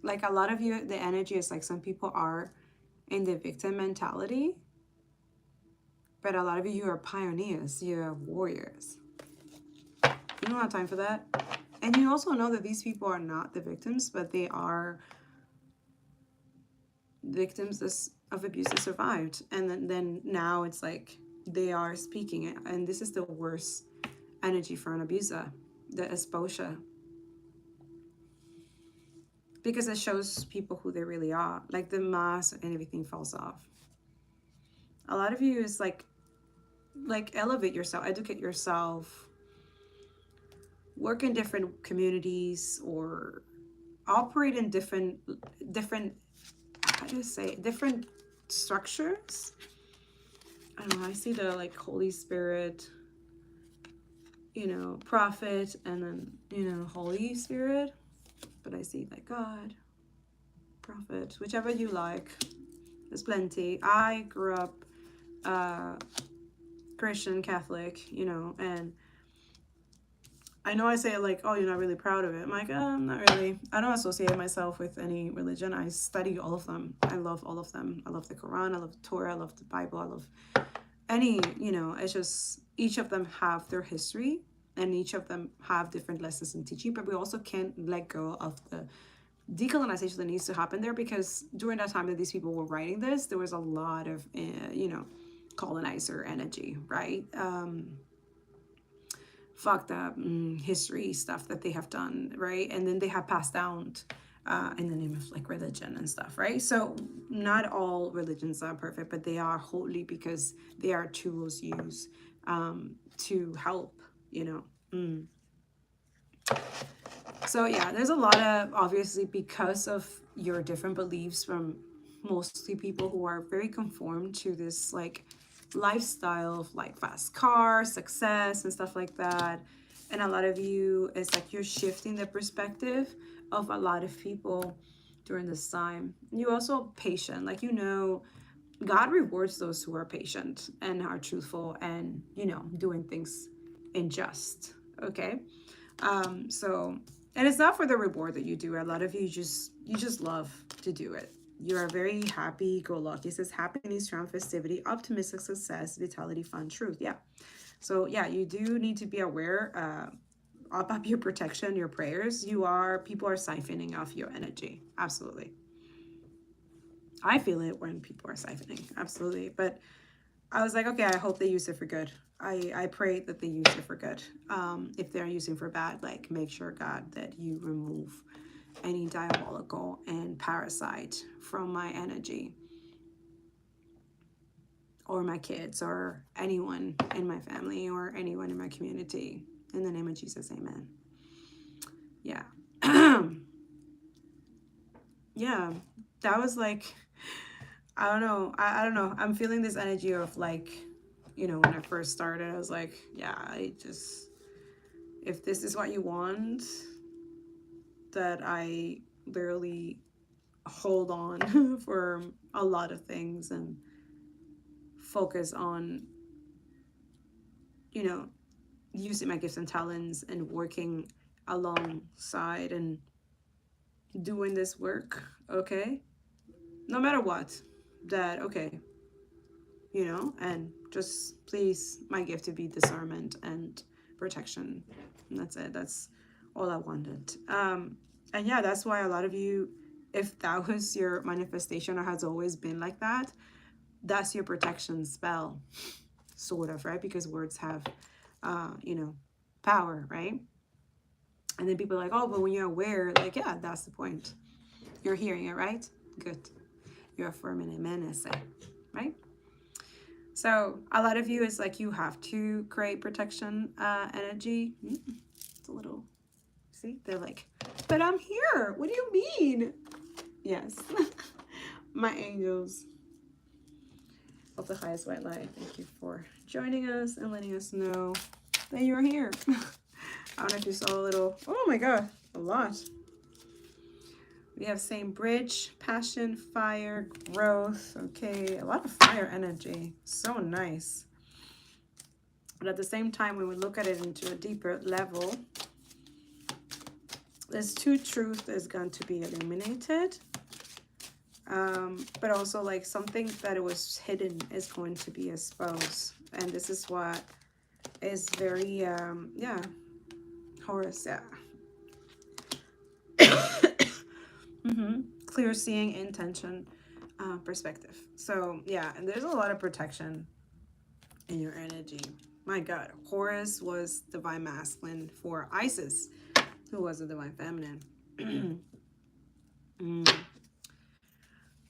Like, a lot of you, the energy is like, some people are in the victim mentality, but a lot of you are pioneers. You're warriors. You don't have time for that. And you also know that these people are not the victims, but they are victims of abuse that survived. And then now it's like they are speaking it. And this is the worst energy for an abuser, the esposa. Because it shows people who they really are. Like, the mask and everything falls off. A lot of you is like elevate yourself, educate yourself, work in different communities, or operate in different how do you say, different structures. I don't know, I see the, like, Holy Spirit, you know, prophet, and then, you know, Holy Spirit. But I see, like, God, prophet, whichever you like. There's plenty. I grew up Christian, Catholic, you know, and I know I say, like, oh, you're not really proud of it. I'm like, not really. I don't associate myself with any religion. I study all of them. I love all of them. I love the Quran. I love the Torah. I love the Bible. I love any, you know, it's just, each of them have their history, and each of them have different lessons and teaching, but we also can't let go of the decolonization that needs to happen there, because during that time that these people were writing this, there was a lot of, you know, colonizer energy, right? Fucked up history stuff that they have done, right? And then they have passed down in the name of, like, religion and stuff, right? So not all religions are perfect, but they are holy because they are tools used to help, you know. So yeah, there's a lot of, obviously, because of your different beliefs, from mostly people who are very conformed to this, like, lifestyle of, like, fast cars, success, and stuff like that. And a lot of you, it's like you're shifting the perspective of a lot of people during this time. You also patient, like, you know, God rewards those who are patient and are truthful and, you know, doing things in just. Okay. So, and it's not for the reward that you do. A lot of you just love to do it. You are very happy, go lucky. It says happiness, triumph, festivity, optimistic, success, vitality, fun, truth. Yeah. So yeah, you do need to be aware. Up your protection, your prayers. People are siphoning off your energy. Absolutely. I feel it when people are siphoning. Absolutely. But I was like, okay, I hope they use it for good. I pray that they use it for good. If they're using for bad, like, make sure, God, that you remove any diabolical and parasite from my energy or my kids or anyone in my family or anyone in my community. In the name of Jesus, amen. Yeah. Yeah, that was like, I don't know. I don't know. I'm feeling this energy of like, you know, when I first started, I was like, yeah, if this is what you want, that I literally hold on for a lot of things and focus on, you know, using my gifts and talents and working alongside and doing this work, okay? No matter what, that, okay, you know, and just please, my gift to be discernment and protection. And that's it. That's all I wanted. And yeah, that's why a lot of you, if that was your manifestation or has always been like that, that's your protection spell, sort of, right? Because words have, you know, power, right? And then people are like, oh, but when you're aware, like, yeah, that's the point. You're hearing it, right? Good. You're affirming amen, right? So a lot of you is like you have to create protection energy. It's a little, see, they're like, but I'm here. What do you mean? Yes. My angels of the highest white light, thank you for joining us and letting us know that you're here. I don't know if you saw a little, oh my God, a lot. We have same bridge, passion, fire, growth. Okay, a lot of fire energy. So nice. But at the same time, when we look at it into a deeper level, there's two truths that's going to be illuminated. But also like something that it was hidden is going to be exposed. And this is what is very, yeah, Horus, yeah. Clear seeing, intention, perspective. So yeah, and there's a lot of protection in your energy. My God, Horus was divine masculine for Isis, who was a divine feminine.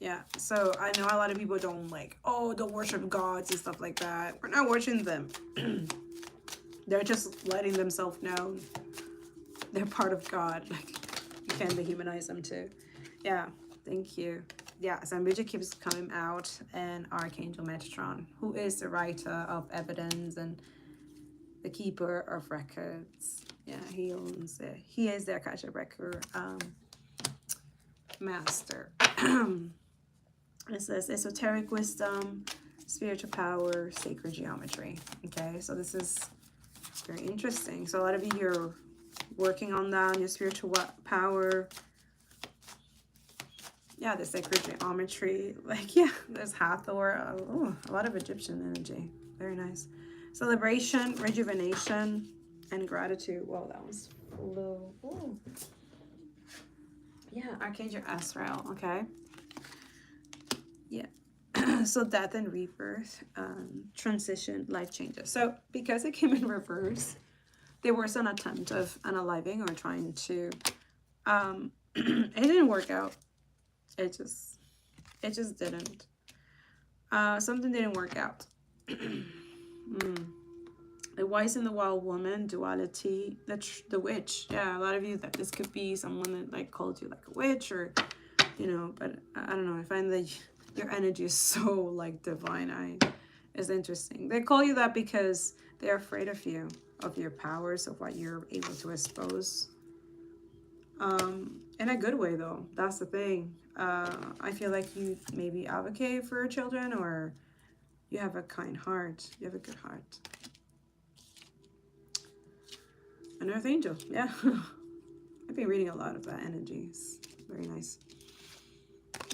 Yeah, so I know a lot of people don't like, oh, don't worship gods and stuff like that. We're not worshiping them. They're just letting themselves know they're part of God. Like, you can't dehumanize them too. Yeah, thank you. Yeah, Zambuja keeps coming out, and Archangel Metatron, who is the writer of evidence and the keeper of records. Yeah, he owns it. He is the Akasha record master. It says esoteric wisdom, spiritual power, sacred geometry. Okay, so this is very interesting. So a lot of you, you're working on that, your spiritual power. Yeah, the sacred geometry. Like, yeah, there's Hathor. Oh, a lot of Egyptian energy. Very nice. Celebration, rejuvenation, and gratitude. Well, that was low. Oh. Yeah, Archangel Azrael. Okay. Yeah. So death and rebirth, transition, life changes. So because it came in reverse, there was an attempt of unaliving or trying to, it didn't work out. It just didn't. Something didn't work out. The wise and the wild woman, duality, the witch. Yeah, a lot of you, that this could be someone that like called you like a witch, or, you know, but I don't know. I find that your energy is so like divine. It's interesting. They call you that because They're afraid of you, of your powers, of what you're able to expose. In a good way, though. That's the thing. I feel like you maybe advocate for children, or you have a kind heart. You have a good heart. An Earth Angel, yeah. I've been reading a lot of that energy. It's very nice.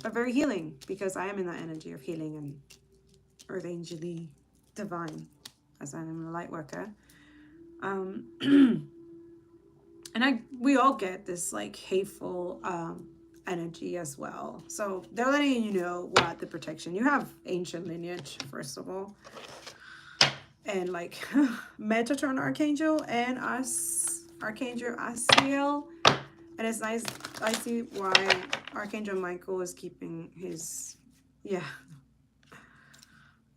But very healing, because I am in that energy of healing and Earth Angel-y, divine, as I am a light worker. And we all get this like hateful energy as well. So they're letting you know what the protection. You have ancient lineage, first of all. And like Metatron Archangel and us, Archangel Asiel. And it's nice, I see why Archangel Michael is keeping his, yeah.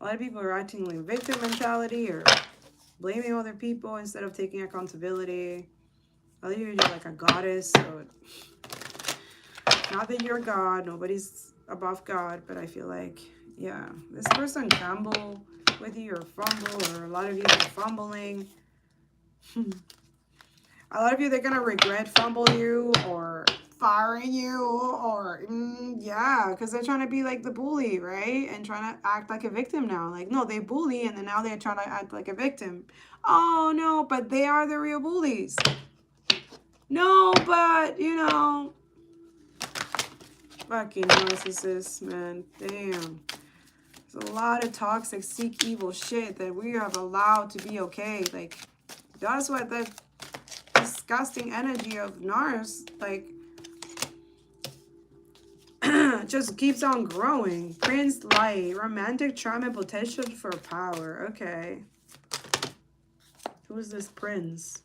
A lot of people are acting like victim mentality or blaming other people instead of taking accountability. A lot of you are like a goddess, so not that you're God, nobody's above God, but I feel like, yeah, this person gamble with you or fumble, or a lot of you are fumbling. A lot of you, they're gonna regret fumble you or firing you, or yeah, because they're trying to be like the bully, right? And trying to act like a victim now. Like, no, they bully, and then now they're trying to act like a victim. Oh no, but they are the real bullies. No, but you know, fucking narcissists, man. Damn. There's a lot of toxic, seek evil shit that we have allowed to be okay. Like, that's what the disgusting energy of Nars, like, just keeps on growing. Prince Light, romantic charm and potential for power. Okay. Who is this prince?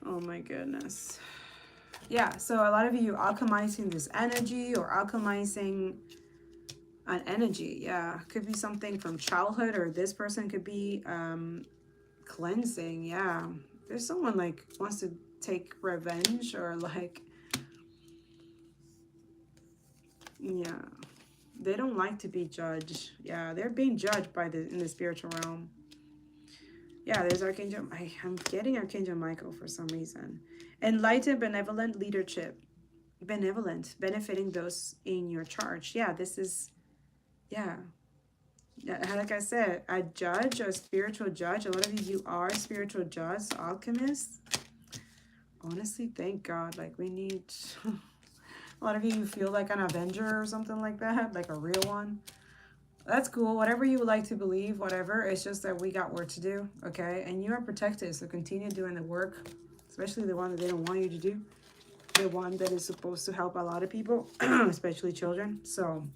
Oh my goodness. Yeah, so a lot of you alchemizing this energy or alchemizing an energy. Yeah, could be something from childhood, or this person could be cleansing. Yeah, there's someone like wants to take revenge, or like, yeah, they don't like to be judged. Yeah, they're being judged by in the spiritual realm. Yeah, there's Archangel. I'm getting Archangel Michael for some reason. Enlightened, benevolent leadership. Benevolent, benefiting those in your charge. Yeah, this is, yeah. Like I said, a judge, a spiritual judge. A lot of you are spiritual judges, alchemists. Honestly, thank God. Like, we need... A lot of you feel like an Avenger or something like that, like a real one. That's cool. Whatever you would like to believe, whatever. It's just that we got work to do, okay? And you are protected, so continue doing the work, especially the one that they don't want you to do. The one that is supposed to help a lot of people, especially children. So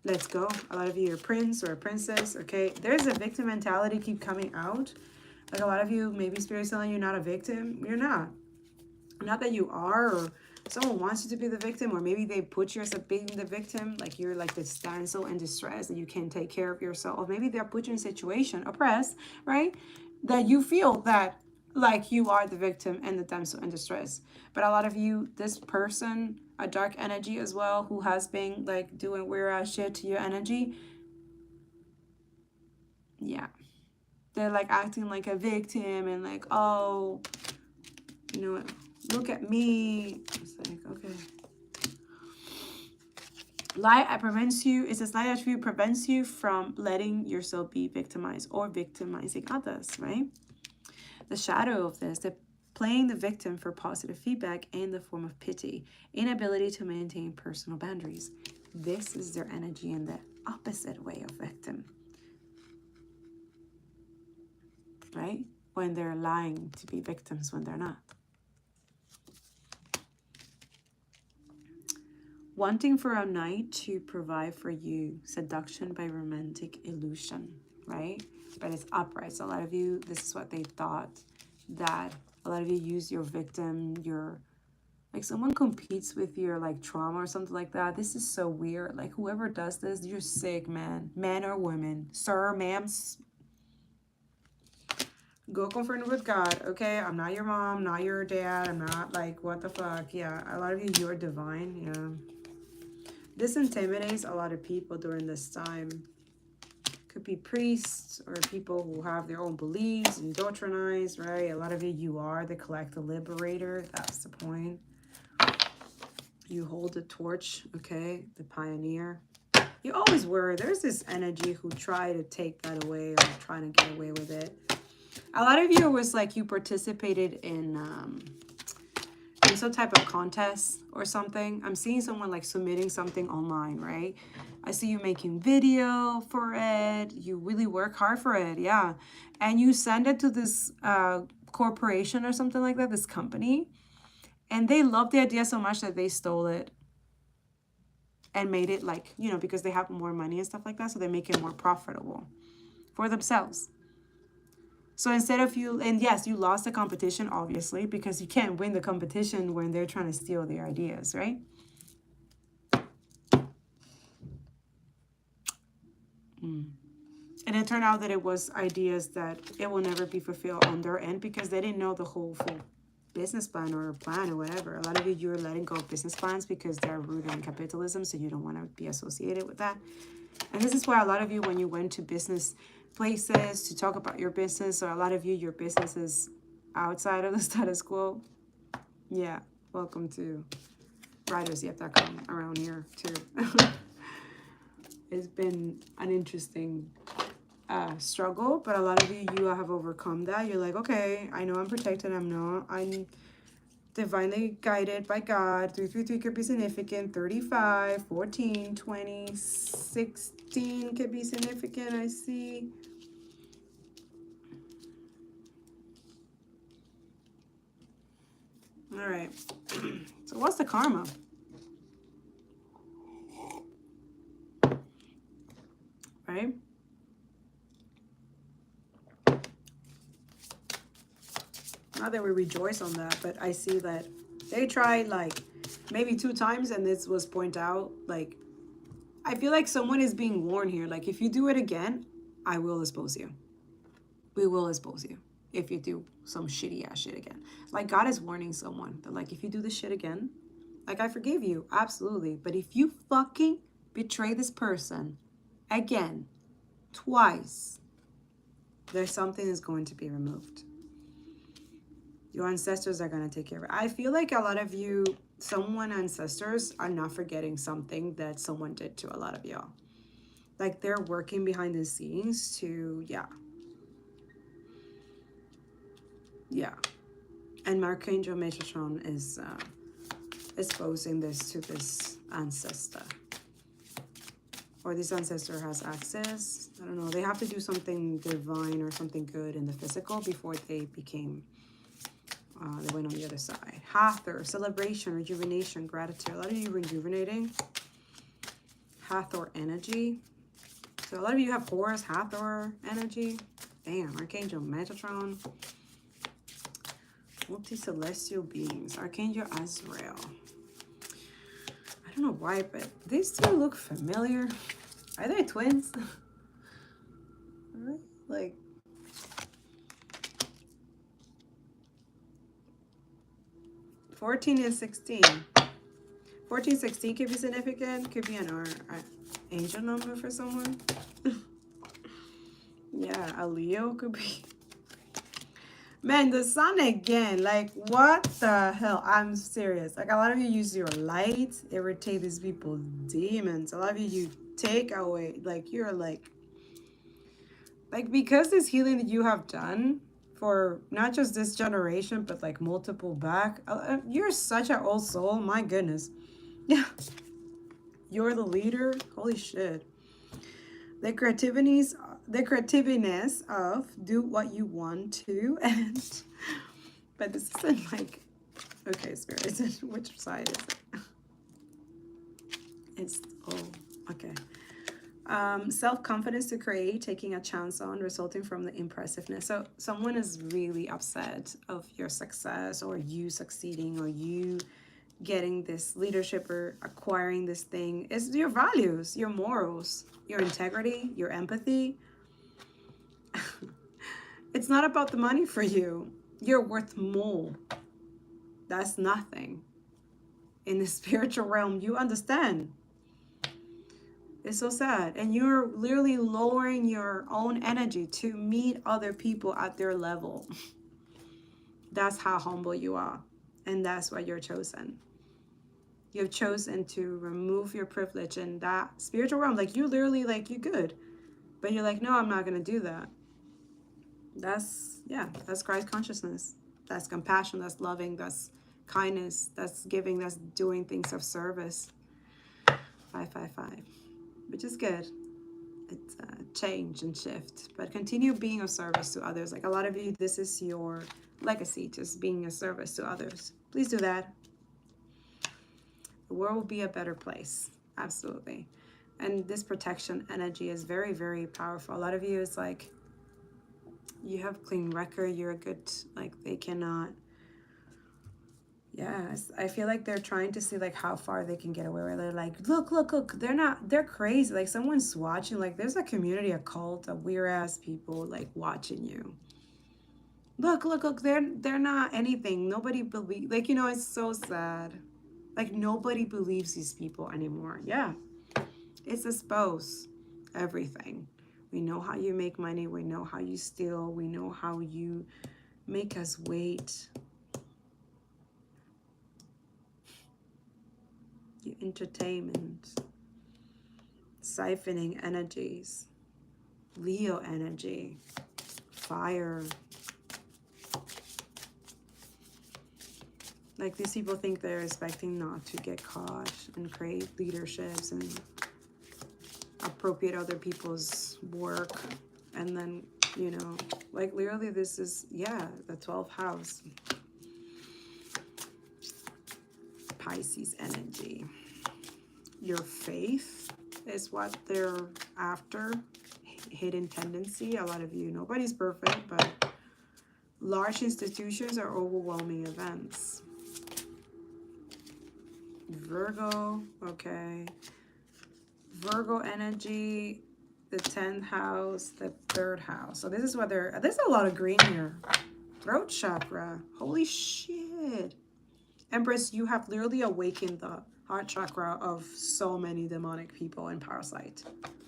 let's go. A lot of you are prince or a princess, okay? There's a victim mentality keep coming out. Like, a lot of you, maybe spirit's telling you you're not a victim. You're not. Not that you are, or someone wants you to be the victim, or maybe they put you as being the victim, like you're like this damsel in distress and you can't take care of yourself. Or maybe they're put you in a situation, oppressed, right? That you feel that like you are the victim and the damsel in distress. But a lot of you, this person, a dark energy as well, who has been like doing weird ass shit to your energy. Yeah. They're like acting like a victim and like, oh, you know, look at me. It's like, okay. Light prevents you, it says light attribute prevents you from letting yourself be victimized or victimizing others, right? The shadow of this, the playing the victim for positive feedback in the form of pity, inability to maintain personal boundaries. This is their energy in the opposite way of victim, right? When they're lying to be victims when they're not. Wanting for a knight to provide for you, seduction by romantic illusion, right? But it's upright. So a lot of you, this is what they thought, that a lot of you use your victim, your, like someone competes with your like trauma or something like that. This is so weird. Like, whoever does this, you're sick, man. Man or women. Sir, ma'am, go confront with God, okay? I'm not your mom, not your dad. I'm not like, what the fuck? Yeah, a lot of you, you're divine, yeah. This intimidates a lot of people during this time, Could be priests or people who have their own beliefs, indoctrinized, right? A lot of you are the collective liberator. That's the point. You hold the torch, okay? The pioneer. You always were. There's this energy who try to take that away or trying to get away with it. A lot of you was like you participated in some type of contest or something. I'm seeing someone like submitting something online, right? I see you making video for it. You really work hard for it, yeah. And you send it to this corporation or something like that, this company. And they love the idea so much that they stole it and made it like, you know, because they have more money and stuff like that. So they make it more profitable for themselves. So instead of you, and yes, you lost the competition, obviously, because you can't win the competition when they're trying to steal their ideas, right? And it turned out that it was ideas that it will never be fulfilled on their end because they didn't know the whole full business plan or plan or whatever. A lot of you're letting go of business plans because they're rooted in capitalism, so you don't want to be associated with that. And this is why a lot of you, when you went to business places to talk about your business, or a lot of you, your business is outside of the status quo. Yeah, welcome to writersyet.com around here too. It's been an interesting struggle, but a lot of you have overcome that. You're like, okay, I know I'm protected. I'm divinely guided by God. 333 could be significant. 35, 14, 20, 16 could be significant. I see. All right. So what's the karma? Right? Not that we rejoice on that, but I see that they tried like maybe 2 times and this was pointed out. Like, I feel like someone is being warned here. Like, if you do it again, I will expose you. We will expose you if you do some shitty ass shit again. Like, God is warning someone that, like, if you do this shit again, like, I forgive you, absolutely. But if you fucking betray this person again, twice, there's something that's going to be removed. Your ancestors are going to take care of it. I feel like a lot of you, someone ancestors are not forgetting something that someone did to a lot of y'all. Like, they're working behind the scenes to, yeah. And Archangel Metatron is exposing this to this ancestor. Or this ancestor has access. I don't know. They have to do something divine or something good in the physical before they became, they went on the other side. Hathor, celebration, rejuvenation, gratitude. A lot of you rejuvenating. Hathor energy. So a lot of you have Horus, Hathor energy. Damn, Archangel Metatron. Multi-celestial beings. Archangel Azrael. I don't know why, but these two look familiar. Are they twins? Like, (14) and 16. 14, 16 could be significant. Could be an angel number for someone. Yeah, a Leo could be. Man, the sun again. Like, what the hell? I'm serious. Like, a lot of you use your light, irritate these people's demons. A lot of you take away, like, you're like, because this healing that you have done for not just this generation, but like multiple back, you're such an old soul. My goodness. Yeah. You're the leader. Holy shit. The creativeness of do what you want to, and but this isn't like, okay, Spirit, which side is it? It's, oh, okay. Self-confidence to create, taking a chance on, resulting from the impressiveness. So someone is really upset of your success or you succeeding or you getting this leadership or acquiring this thing. It's your values, your morals, your integrity, your empathy. It's not about the money for you. You're worth more. That's nothing. In the spiritual realm, you understand. It's so sad. And you're literally lowering your own energy to meet other people at their level. That's how humble you are. And that's why you're chosen. You've chosen to remove your privilege in that spiritual realm. Like, you literally, like, you're good. But you're like, no, I'm not going to do that. That's Christ consciousness. That's compassion. That's loving. That's kindness. That's giving. That's doing things of service. 555, which is good. It's a change and shift, but continue being of service to others. Like, a lot of you, this is your legacy, just being a service to others. Please do that. The world will be a better place. Absolutely. And this protection energy is very, very powerful. A lot of you is like, you have clean record, you're a good, like, they cannot, I feel like they're trying to see like how far they can get away with. They're like, look, they're crazy. Like, someone's watching, like, there's a community, a cult of weird ass people like watching you. Look, they're not anything. Nobody believes, like, you know, it's so sad. Like, nobody believes these people anymore. Yeah, it's exposed everything. We know how you make money. We know how you steal. We know how you make us wait. Your entertainment, siphoning energies, Leo energy, fire. Like, these people think they're expecting not to get caught and create leaderships and appropriate other people's work. And then, you know, like, literally this is, the 12th house. Pisces energy. Your faith is what they're after. Hidden tendency. A lot of you, nobody's perfect, but large institutions are overwhelming events. Virgo, okay. Virgo energy, the 10th house, the 3rd house. So this is what there's a lot of green here. Throat chakra. Holy shit. Empress, you have literally awakened the heart chakra of so many demonic people and parasite.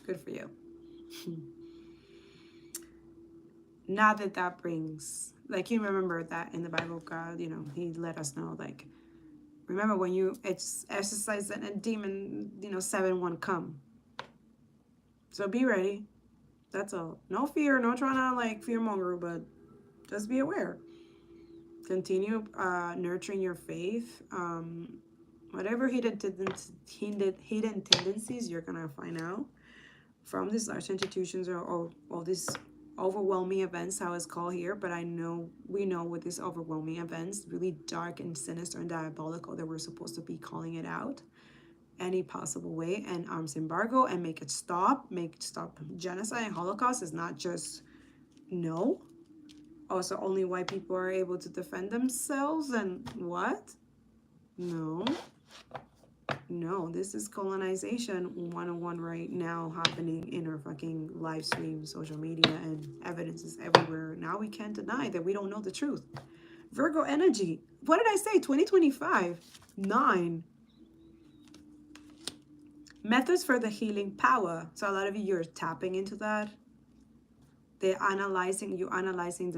Good for you. Not that brings, like, you remember that in the Bible, God, you know, he let us know, like, remember when you exercise a demon, you know, 7-1 come. So be ready. That's all. No fear, no trying to like fearmonger, but just be aware. Continue nurturing your faith. Whatever hidden tendencies you're gonna find out from these large institutions or these overwhelming events, how it's called here. But we know with these overwhelming events, really dark and sinister and diabolical, that we're supposed to be calling it out any possible way, and arms embargo, and make it stop. Genocide and Holocaust is not just no. Also, only white people are able to defend themselves, and what? No, this is colonization 101 right now happening in our fucking live stream, social media, and evidence is everywhere. Now we can't deny that we don't know the truth. Virgo energy. What did I say? 2025. 9. Methods for the healing power. So a lot of you, you're tapping into that. You analyzing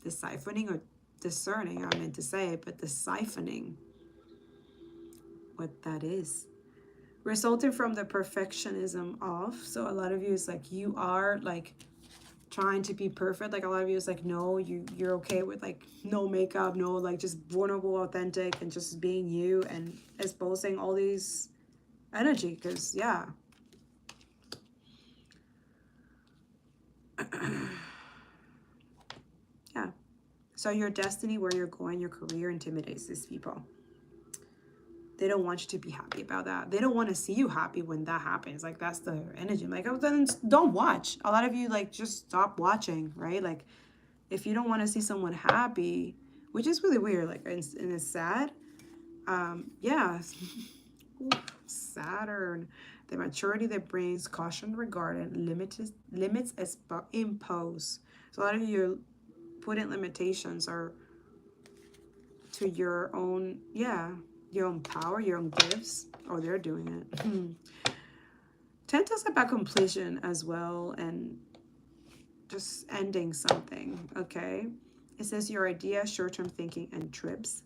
deciphering or discerning, I meant to say, but deciphering what that is. Resulting from the perfectionism of, so a lot of you is like, you are like trying to be perfect. Like, a lot of you is like, no, you're okay with like no makeup, no, like just vulnerable, authentic, and just being you, and exposing all these energy, because yeah. Yeah. So your destiny, where you're going, your career intimidates these people. They don't want you to be happy about that. They don't want to see you happy when that happens. Like, that's the energy. Like, oh, then don't watch. A lot of you, like, just stop watching, right? Like, if you don't want to see someone happy, which is really weird, like, and it's sad. Yeah. Saturn. The maturity that brings caution regarded, limits impose. So a lot of you put in limitations or to your own, your own power, your own gifts. Oh, they're doing it. 10 talks about completion as well, and just ending something, okay? It says your idea, short-term thinking, and trips.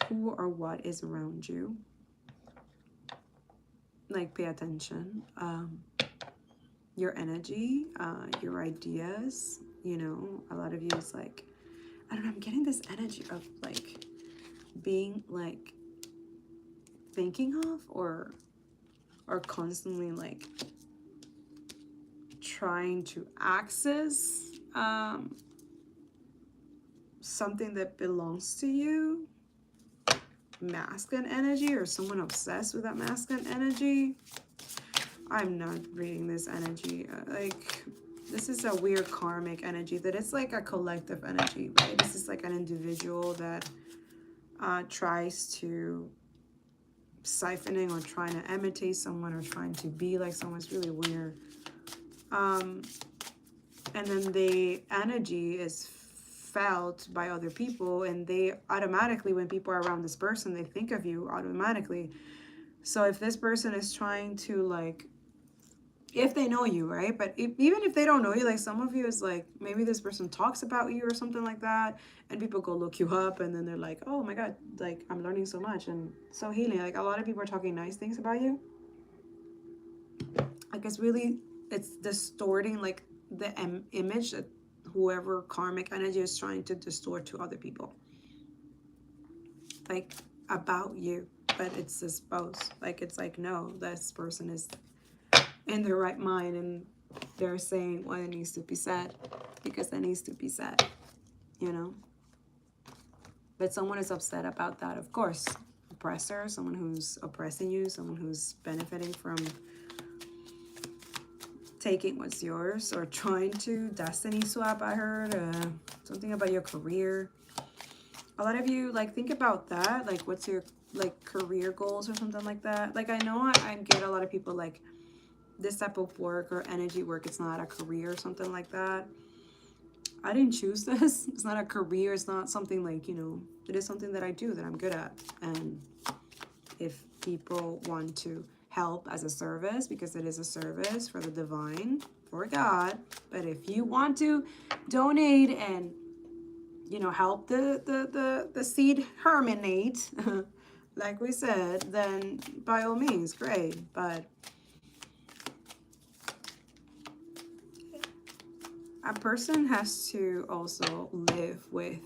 Who or what is around you? Like, pay attention. Your energy, your ideas, you know, a lot of you is like, I don't know, I'm getting this energy of like being like thinking of or constantly like trying to access something that belongs to you, masculine energy, or someone obsessed with that masculine energy. I'm not reading this energy. Like, this is a weird karmic energy that it's like a collective energy, right? This is like an individual that tries to siphoning or trying to imitate someone or trying to be like someone. It's really weird. And then the energy is felt by other people, and they automatically, when people are around this person, they think of you automatically. So if this person is trying to like, if they know you, right? But even if they don't know you, like some of you is like, maybe this person talks about you or something like that, and people go look you up, and then they're like, oh my God, like I'm learning so much and so healing. Like a lot of people are talking nice things about you. Like it's distorting like the image that whoever karmic energy is trying to distort to other people. Like about you, but it's disposed. Like it's like, no, this person is in their right mind and they're saying what needs to be said because it needs to be said, you know. But someone is upset about that, of course. Oppressor, someone who's oppressing you, someone who's benefiting from taking what's yours or trying to destiny swap, I heard. Something about your career. A lot of you, like, think about that. Like, what's your, like, career goals or something like that? Like, I know I get a lot of people, like, this type of work or energy work, it's not a career or something like that. I didn't choose this. It's not a career. It's not something like, you know, it is something that I do, that I'm good at. And if people want to help as a service, because it is a service for the divine, for God, but if you want to donate and, you know, help the seed germinate, like we said, then by all means, great. But a person has to also live with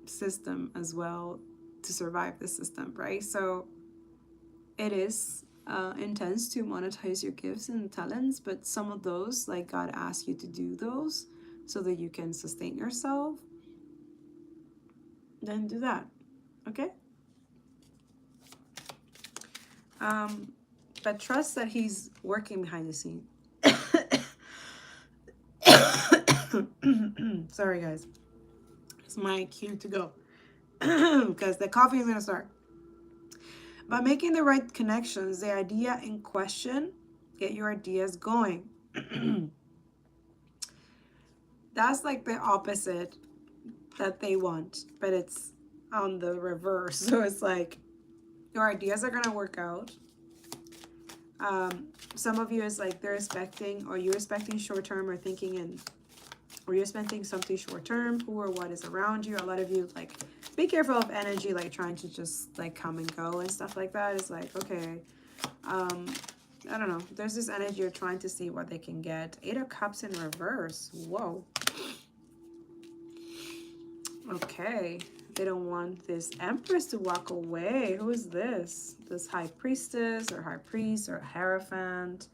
system as well to survive the system, right? So it is intense to monetize your gifts and talents, but some of those, like God asks you to do those so that you can sustain yourself, then do that, okay? But trust that he's working behind the scene. Sorry guys, it's my cue to go because the coffee is gonna start. By making the right connections, the idea in question, get your ideas going. That's like the opposite that they want, but it's on the reverse. So it's like your ideas are gonna work out. Some of you is like they're expecting, or you're expecting short term, or thinking in, or you're expecting something short term. Who or what is around you? A lot of you like be careful of energy, like trying to just like come and go and stuff like that. It's like, okay, I don't know. There's this energy you're trying to see what they can get. 8 of Cups in reverse. Whoa. Okay. They don't want this Empress to walk away. Who is this? This High Priestess or High Priest or Hierophant.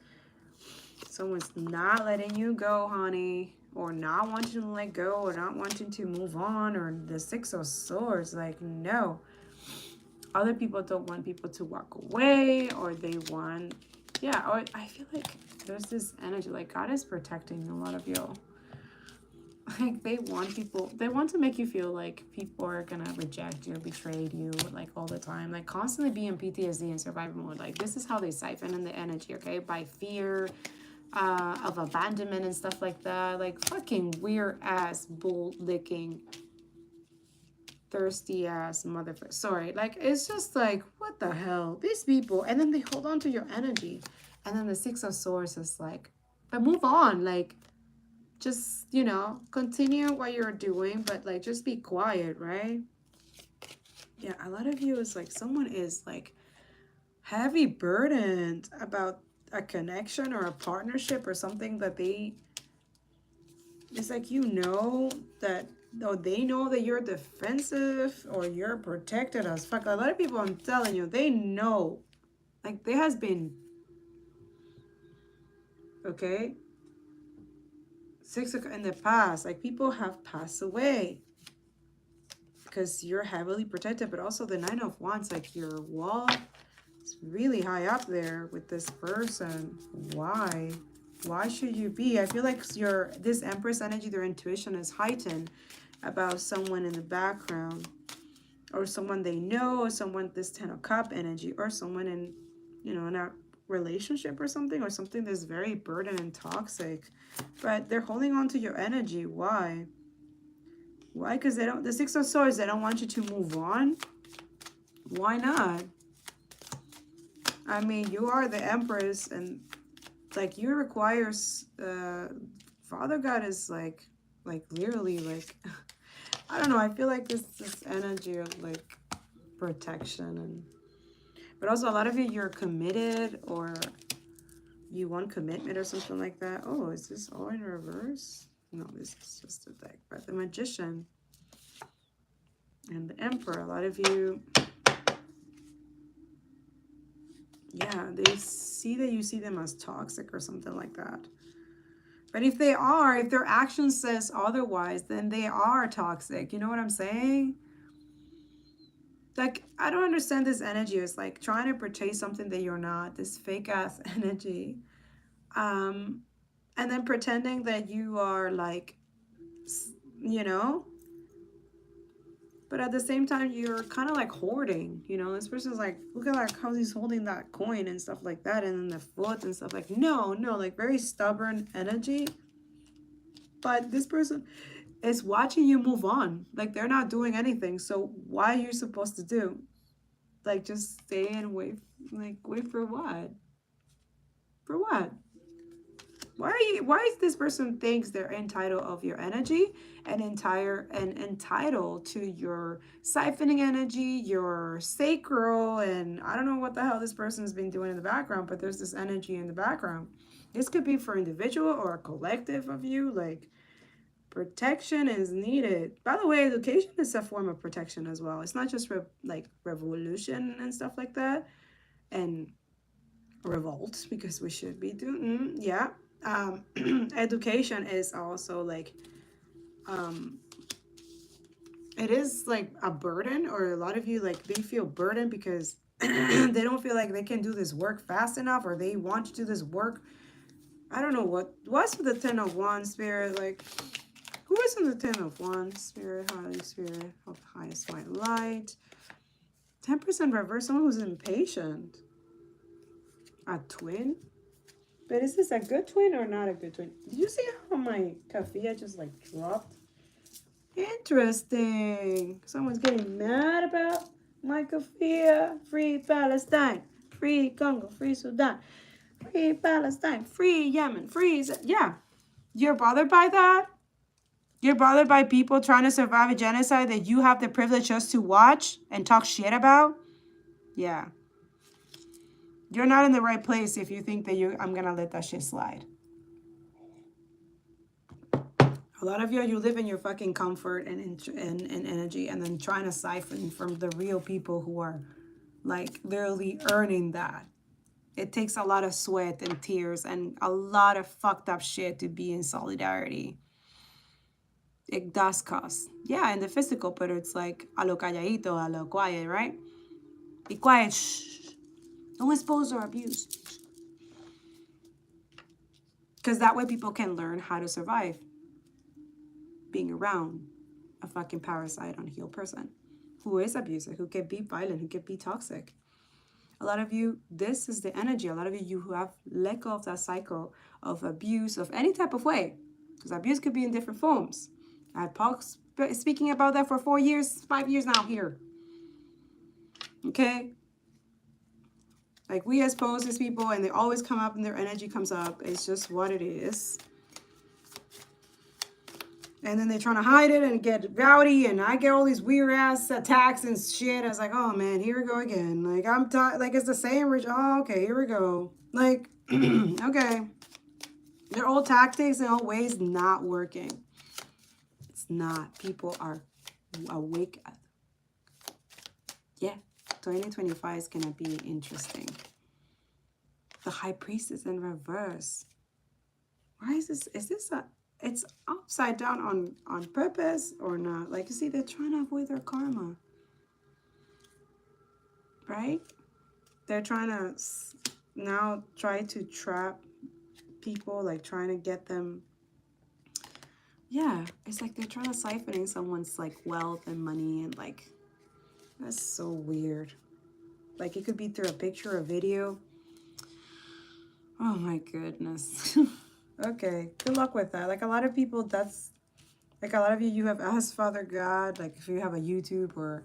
Someone's not letting you go, honey. Or not wanting to let go, or not wanting to move on, or the 6 of Swords. Like, no. Other people don't want people to walk away, or they want, yeah, or I feel like there's this energy, like God is protecting a lot of you. Like they want people, they want to make you feel like people are gonna reject you, betray you, like all the time, like constantly be in PTSD and survival mode. Like this is how they siphon in the energy, okay? By fear, of abandonment and stuff like that. Like fucking weird ass bull licking thirsty ass motherfucker. Sorry, like it's just like what the hell, these people. And then they hold on to your energy. And then the Six of Swords is like, but move on. Like, just, you know, continue what you're doing, but like, just be quiet, right? Yeah, a lot of you is like, someone is like heavy burdened about a connection or a partnership or something that they, it's like, you know, that, though they know that you're defensive or you're protected as fuck. A lot of people, I'm telling you, they know. Like, there has been, okay, in the past, like, people have passed away because you're heavily protected, but also the Nine of Wands, like, your wall is really high up there with this person. Why? Why should you be? I feel like this Empress energy, their intuition is heightened about someone in the background, or someone they know, or someone, this Ten of Cup energy, or someone in, you know, in a relationship or something that's very burdened and toxic, but they're holding on to your energy. Why? Why? Because they don't, the Six of Swords, they don't want you to move on. Why not? I mean, you are the Empress, and like, you requires Father God is like literally like I don't know, I feel like this energy of like protection, and but also a lot of you're committed, or you want commitment or something like that. Oh, is this all in reverse? No, this is just a deck. But the Magician and the Emperor, a lot of you, yeah, they see that you see them as toxic or something like that. But if they are, if their action says otherwise, then they are toxic. You know what I'm saying? Like, I don't understand this energy. It's like trying to portray something that you're not, this fake ass energy. And then pretending that you are like, you know, but at the same time, you're kind of like hoarding, you know, this person's like, look at like how he's holding that coin and stuff like that. And then the foot and stuff like, no, like very stubborn energy. But this person is watching you move on. Like, they're not doing anything. So why are you supposed to do? Like, just stay and wait. Like, wait for what? For what? Why is this person thinks they're entitled of your energy and entitled to your siphoning energy, your sacral, and I don't know what the hell this person's been doing in the background, but there's this energy in the background. This could be for individual or a collective of you. Like, protection is needed. By the way, education is a form of protection as well. It's not just like revolution and stuff like that, and revolt, because we should be doing, yeah. Education is also like, it is like a burden, or a lot of you, like, they feel burdened because they don't feel like they can do this work fast enough, or they want to do this work. I don't know what's with the Ten of Wands, Spirit. Like, who is in the Ten of Wands, Spirit? Holy Spirit of the highest white light. 10% reverse, someone who's impatient. A twin? But is this a good twin or not a good twin? Did you see how my kafia just like dropped? Interesting. Someone's getting mad about my kafia. Free Palestine. Free Congo. Free Sudan. Free Palestine. Free Yemen. Free... Yeah. You're bothered by that? You're bothered by people trying to survive a genocide that you have the privilege just to watch and talk shit about? Yeah. You're not in the right place if you think that I'm going to let that shit slide. A lot of you live in your fucking comfort and energy, and then trying to siphon from the real people who are like literally earning that. It takes a lot of sweat and tears and a lot of fucked up shit to be in solidarity. It does cost. Yeah, in the physical, but it's like a lo calladito, a lo quiet, right? Be quiet. Shh. Don't expose or abuse. Because that way people can learn how to survive being around a fucking parasite, unhealed person who is abusive, who can be violent, who can be toxic. A lot of you, this is the energy. A lot of you who have let go of that cycle of abuse of any type of way. Because abuse could be in different forms. I've been speaking about that for 4 years, 5 years now here. Okay? Like, we expose these people and they always come up and their energy comes up. It's just what it is. And then they're trying to hide it and get rowdy, and I get all these weird ass attacks and shit. I was like, oh man, here we go again. Like, I'm like, it's the same. Oh, okay, here we go. Like, okay. Their old tactics and old ways not working. It's not. People are awake. Yeah, 2025 is gonna be interesting. The High Priestess in reverse. Why is this? Is this a? It's upside down on purpose or not? Like, you see, they're trying to avoid their karma, right? They're trying to now try to trap people, like trying to get them. Yeah, it's like they're trying to siphoning someone's like wealth and money, and like, that's so weird. Like, it could be through a picture or video. Oh my goodness. Okay, good luck with that. Like, a lot of people, that's like, a lot of you have asked Father God, like, if you have a YouTube or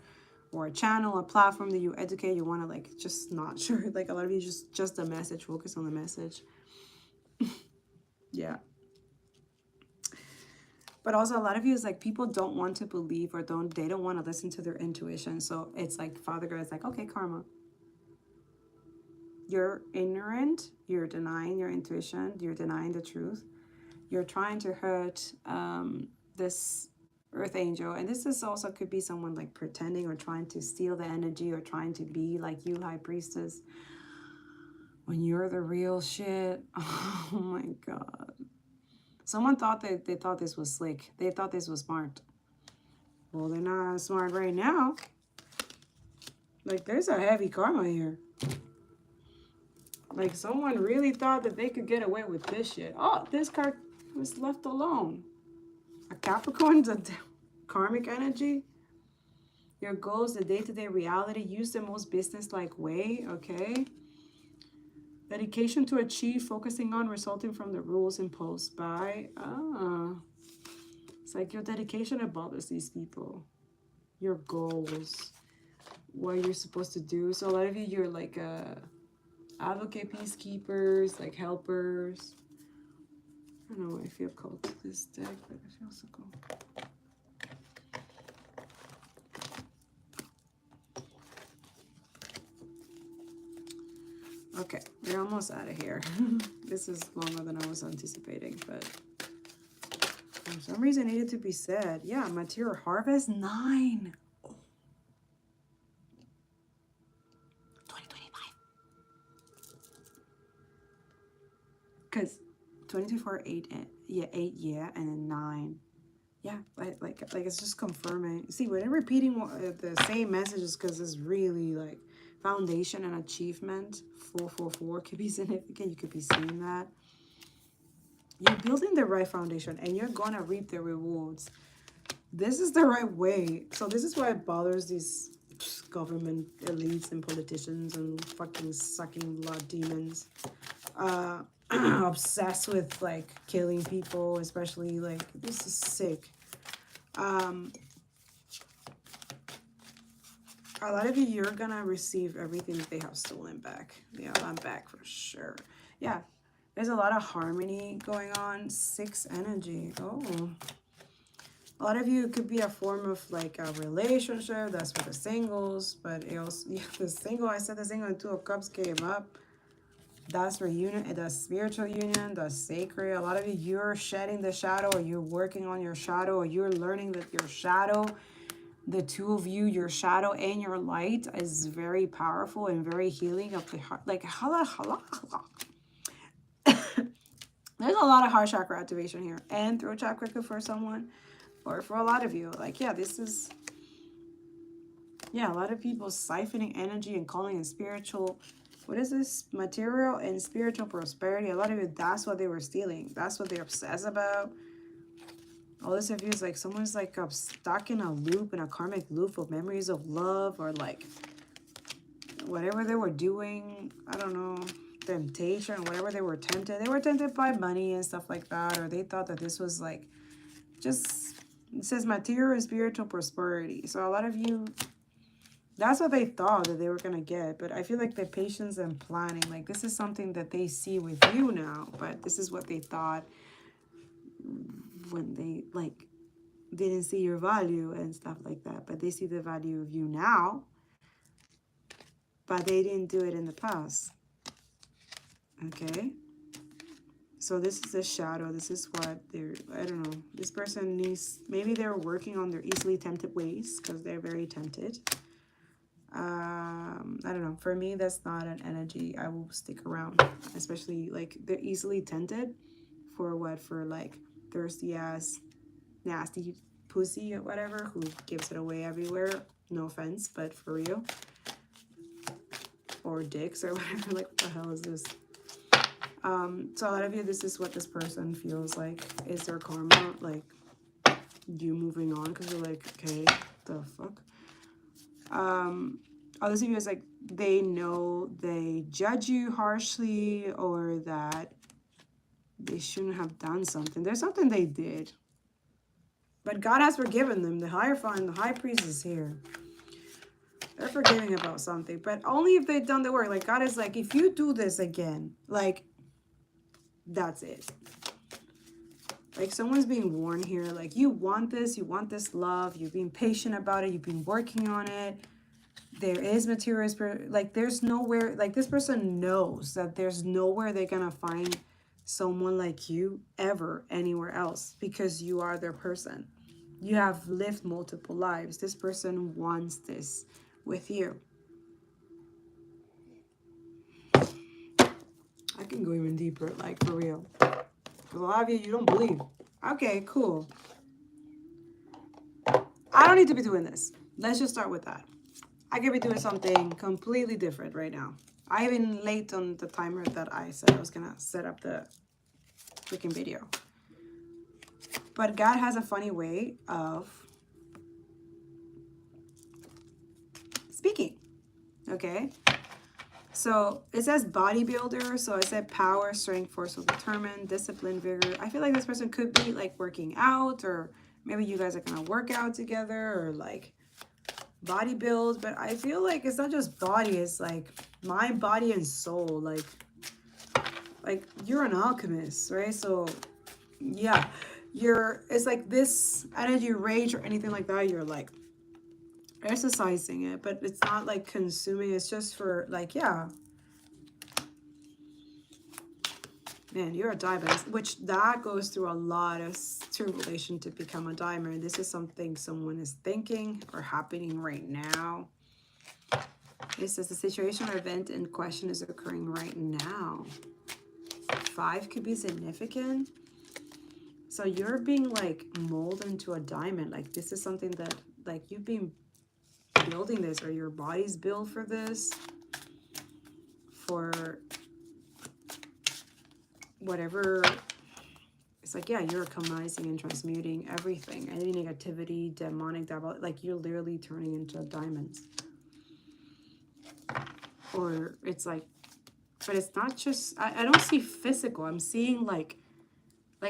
a channel, a platform that you educate, you want to like just not sure. Like, a lot of you just the message, focus on the message. Yeah. But also, a lot of you is like, people don't want to believe, or they don't want to listen to their intuition. So it's like Father God is like, okay, karma. You're ignorant, you're denying your intuition, you're denying the truth. You're trying to hurt this earth angel. And this is also could be someone like pretending or trying to steal the energy or trying to be like you, High Priestess, when you're the real shit. Oh my God. Someone thought that they thought this was slick. They thought this was smart. Well, they're not smart right now. Like, there's a heavy karma here. Like, someone really thought that they could get away with this shit. Oh, this card was left alone. A Capricorn, the karmic energy. Your goals, the day-to-day reality. Use the most business-like way, okay? Dedication to achieve, focusing on, resulting from the rules imposed by. It's like your dedication that bothers these people. Your goals. What you're supposed to do. So a lot of you, you're like advocate, peacekeepers, like helpers. I don't know, I feel called to this deck, but I feel so cool. Okay, we're almost out of here. This is longer than I was anticipating, but for some reason it needed to be said. Yeah, material harvest 9. Oh. 2025. Because 2024, 8, yeah, 8, yeah, and then 9. Yeah, like it's just confirming. See, when they're repeating the same messages, because it's really like foundation and achievement. 444 could be significant. You could be seeing that. You're building the right foundation, and you're gonna reap the rewards. This is the right way. So this is why it bothers these government elites and politicians and fucking sucking blood demons. Obsessed with like killing people, especially like, this is sick. A lot of you, you're gonna receive everything that they have stolen back. Yeah, I'm back for sure. Yeah, there's a lot of harmony going on. 6 energy. Oh, a lot of you, it could be a form of like a relationship. That's for the singles, but it also, yeah, the single, I said the single and 2 of Cups came up. That's reunion, that's spiritual union, that's sacred. A lot of you, you're shedding the shadow, or you're working on your shadow, or you're learning that your shadow, the 2 of you, your shadow and your light, is very powerful and very healing of the heart. Like, there's a lot of heart chakra activation here, and throat chakra for someone, or for a lot of you. Like, yeah, this is, yeah, a lot of people siphoning energy and calling it spiritual. What is this? Material and spiritual prosperity. A lot of you, that's what they were stealing. That's what they're obsessed about. All this of you is like someone's like stuck in a loop, in a karmic loop of memories of love, or like whatever they were doing. I don't know, temptation, whatever they were tempted. They were tempted by money and stuff like that, or they thought that this was like just, it says material and spiritual prosperity. So a lot of you, That's what they thought that they were going to get. But I feel like the patience and planning, like this is something that they see with you now. But this is what they thought when they like didn't see your value and stuff like that. But they see the value of you now. But they didn't do it in the past. Okay? So this is a shadow. This is what they're, I don't know. This person needs, maybe they're working on their easily tempted ways because they're very tempted. I don't know. For me, that's not an energy I will stick around. Especially like they're easily tempted for what? For like thirsty ass, nasty pussy or whatever who gives it away everywhere. No offense, but for real. Or dicks or whatever. Like, what the hell is this? So a lot of you, this is what this person feels like is their karma, like you moving on because you're like, okay, the fuck. Others of you is like they know they judge you harshly or that they shouldn't have done something. There's something they did, but God has forgiven them. The Hierophant, the High Priest is here. They're forgiving about something, but only if they've done the work. Like God is like, if you do this again, like that's it. Like someone's being warned here. Like you want this love. You're being patient about it. You've been working on it. There is material, like there's nowhere, like this person knows that there's nowhere they're gonna find someone like you ever anywhere else because you are their person. You have lived multiple lives. This person wants this with you. I can go even deeper, like for real. Because a lot of you don't believe. Okay, cool. I don't need to be doing this. Let's just start with that. I could be doing something completely different right now. I even late on the timer that I said I was gonna set up the freaking video. But God has a funny way of speaking. Okay? So it says bodybuilder. So it said power, strength, force, will determine, discipline, vigor. I feel like this person could be like working out, or maybe you guys are gonna work out together, or like body build. But I feel like it's not just body, it's like mind, body, and soul. Like you're an alchemist, right? So yeah, it's like this energy, rage, or anything like that. You're like exercising it, but it's not like consuming. It's just for like, yeah, man, you're a diamond, which that goes through a lot of tribulation to become a diamond. This is something someone is thinking or happening right now. It says the situation or event in question is occurring right now. 5 could be significant. So you're being like molded into a diamond. Like this is something that like you've been building this, or your body's built for this, for whatever. It's like, yeah, you're alchemizing and transmuting everything, any negativity, demonic, diabolic, like you're literally turning into diamonds. Or it's like, but it's not just, I don't see physical. I'm seeing like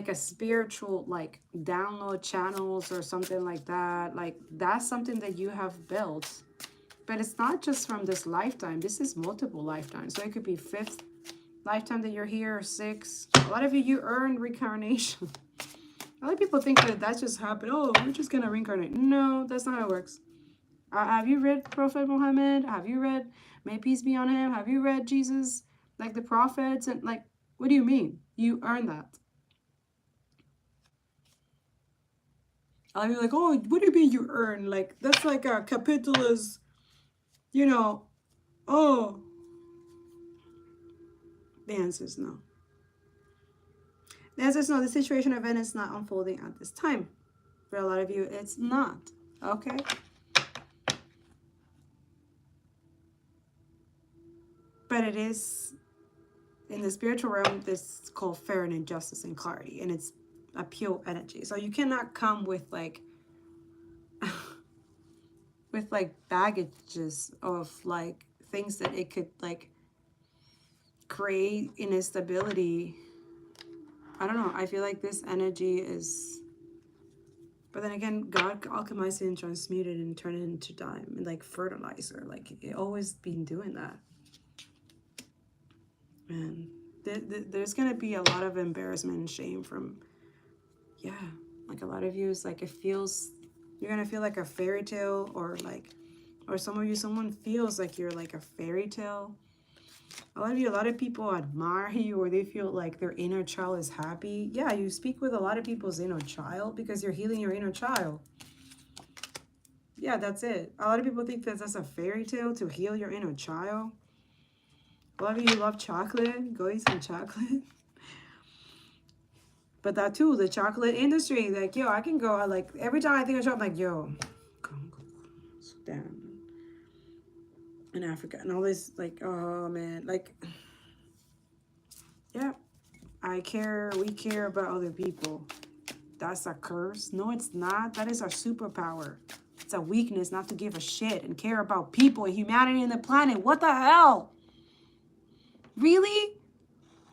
a spiritual, like download channels or something like that. Like that's something that you have built. But it's not just from this lifetime. This is multiple lifetimes. So it could be 5th lifetime that you're here, or 6. A lot of you earned reincarnation. A lot of people think that that's just happened. Oh, we're just going to reincarnate. No, that's not how it works. Have you read Prophet Muhammad? Have you read, may peace be on him? Have you read Jesus? Like the prophets? And like, what do you mean? You earned that. I'll be like, oh, what do you mean you earn? Like, that's like a capitalist, you know, oh. The answer is no. The answer is no. The situation or event is not unfolding at this time. For a lot of you, it's not. Okay? But it is, in the spiritual realm, this is called fairness and justice and clarity. And it's a pure energy. So you cannot come with like, with like baggages of like things that it could like create instability. I don't know. I feel like this energy is But then again, God alchemized it and transmuted it and turned it into diamond, like fertilizer. Like it always been doing that. And there's gonna be a lot of embarrassment and shame from, yeah, like a lot of you is like it feels, you're gonna feel like a fairy tale, or like, or some of you, someone feels like you're like a fairy tale. A lot of you, a lot of people admire you, or they feel like their inner child is happy. Yeah, you speak with a lot of people's inner child because you're healing your inner child. Yeah, that's it. A lot of people think that that's a fairy tale, to heal your inner child. A lot of you love chocolate. Go eat some chocolate. But that too, the chocolate industry, like, yo, I can go, like, every time I think of chocolate, I'm like, yo, Congo, Sudan, in Africa, and all this, like, oh man, like, yeah, we care about other people. That's a curse. No, it's not. That is our superpower. It's a weakness not to give a shit and care about people and humanity and the planet. What the hell? Really?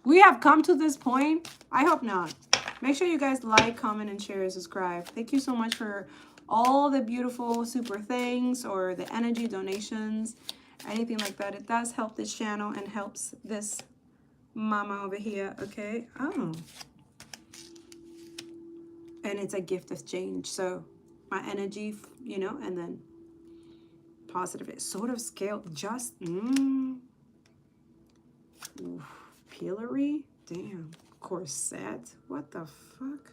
We have come to this point? I hope not. Make sure you guys like, comment, and share and subscribe. Thank you so much for all the beautiful super things or the energy donations, anything like that. It does help this channel and helps this mama over here, okay? Oh. And it's a gift exchange. So my energy, you know, and then positive. It sort of scaled just, pillory? Damn. Corset? What the fuck?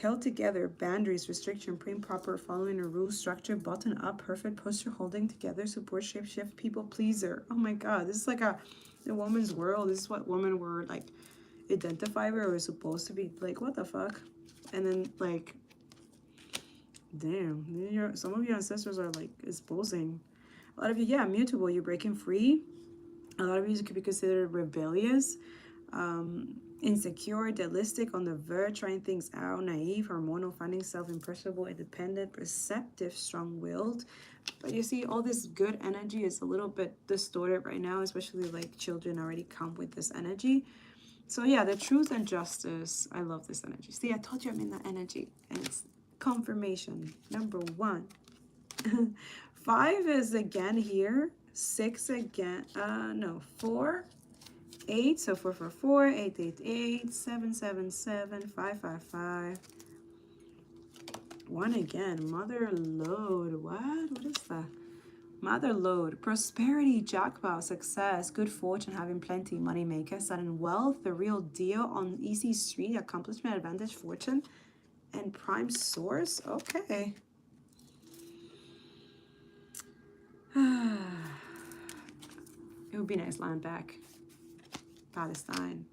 Held together, boundaries, restriction, prim, proper, following a rule, structure, button up, perfect posture, holding together, support, shape, shift, people pleaser. Oh my god, this is like the woman's world. This is what women were like identified with, or were supposed to be. Like, what the fuck? And then like, damn, some of your ancestors are like exposing. A lot of you, yeah, mutable. You're breaking free. A lot of you could be considered rebellious, insecure, idealistic, on the verge, trying things out, naive, hormonal, finding self-impressionable, independent, perceptive, strong-willed. But you see, all this good energy is a little bit distorted right now, especially like children already come with this energy. So yeah, the truth and justice. I love this energy. See, I told you I'm in that energy, and it's confirmation. Number 1. 5 is again here. 6 again. No, 4. 8. So 4 for 4. 8, 8, 8. 7, 7, 7. 5, 5, 5. 1 again. Mother load. What is that? Mother load. Prosperity, jackpot, success, good fortune, having plenty, money maker, sudden wealth, the real deal, on easy street, accomplishment, advantage, fortune, and prime source. Okay. It would be nice land back. Palestine.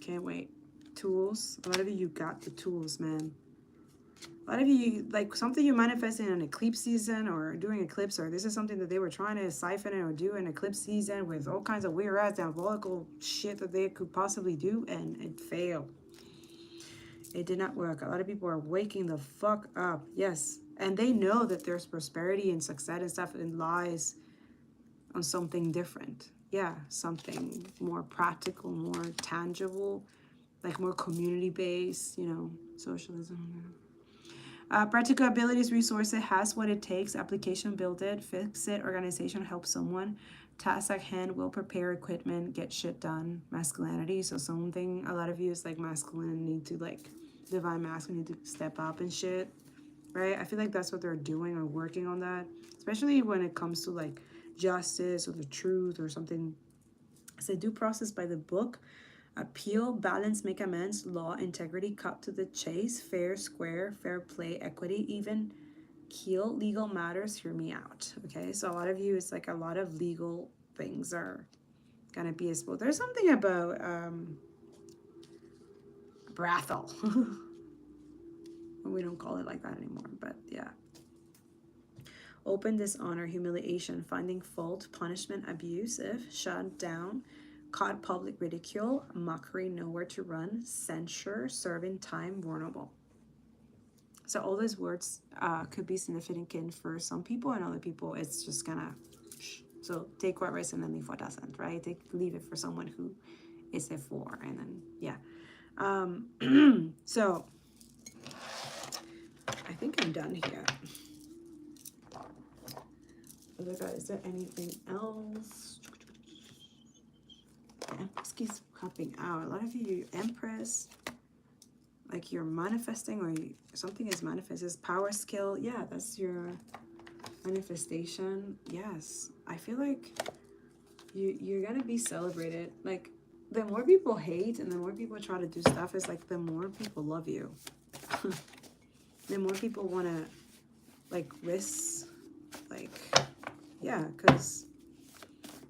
Can't wait. Tools. A lot of you got the tools, man. A lot of you, like something you manifested in an eclipse season or during eclipse, or this is something that they were trying to siphon or do in eclipse season with all kinds of weird ass diabolical shit that they could possibly do, and it failed. It did not work. A lot of people are waking the fuck up. Yes. And they know that there's prosperity and success and stuff, and lies on something different. Yeah, something more practical, more tangible, like more community-based, you know, socialism. Practical abilities, resources, has what it takes, application, build it, fix it, organization, help someone, task at hand, will prepare, equipment, get shit done, masculinity. So something, a lot of you is like masculine, need to like, divine masculine, need to step up and shit, right? I feel like that's what they're doing or working on that, especially when it comes to like justice or the truth or something. It's a due process by the book. Appeal, balance, make amends, law, integrity, cut to the chase, fair, square, fair play, equity, even keel, legal matters, hear me out. Okay, so a lot of you, it's like a lot of legal things are gonna be exposed. There's something about brothel. We don't call it like that anymore, but yeah. Open dishonor, humiliation, finding fault, punishment, abusive, shut down, caught public ridicule, mockery, nowhere to run, censure, serving time, vulnerable. So all those words could be significant for some people, and other people it's just gonna, so take what resonates and leave what doesn't, right? Leave it for someone who is it for, and then, yeah. So I think I'm done here. Look at, is there anything else? The Empress keeps popping out. A lot of you, Empress, like you're manifesting, or something is manifested. Power skill, yeah, that's your manifestation. Yes, I feel like you're gonna be celebrated. Like, the more people hate and the more people try to do stuff, is like the more people love you. The more people want to like risk, like, yeah, because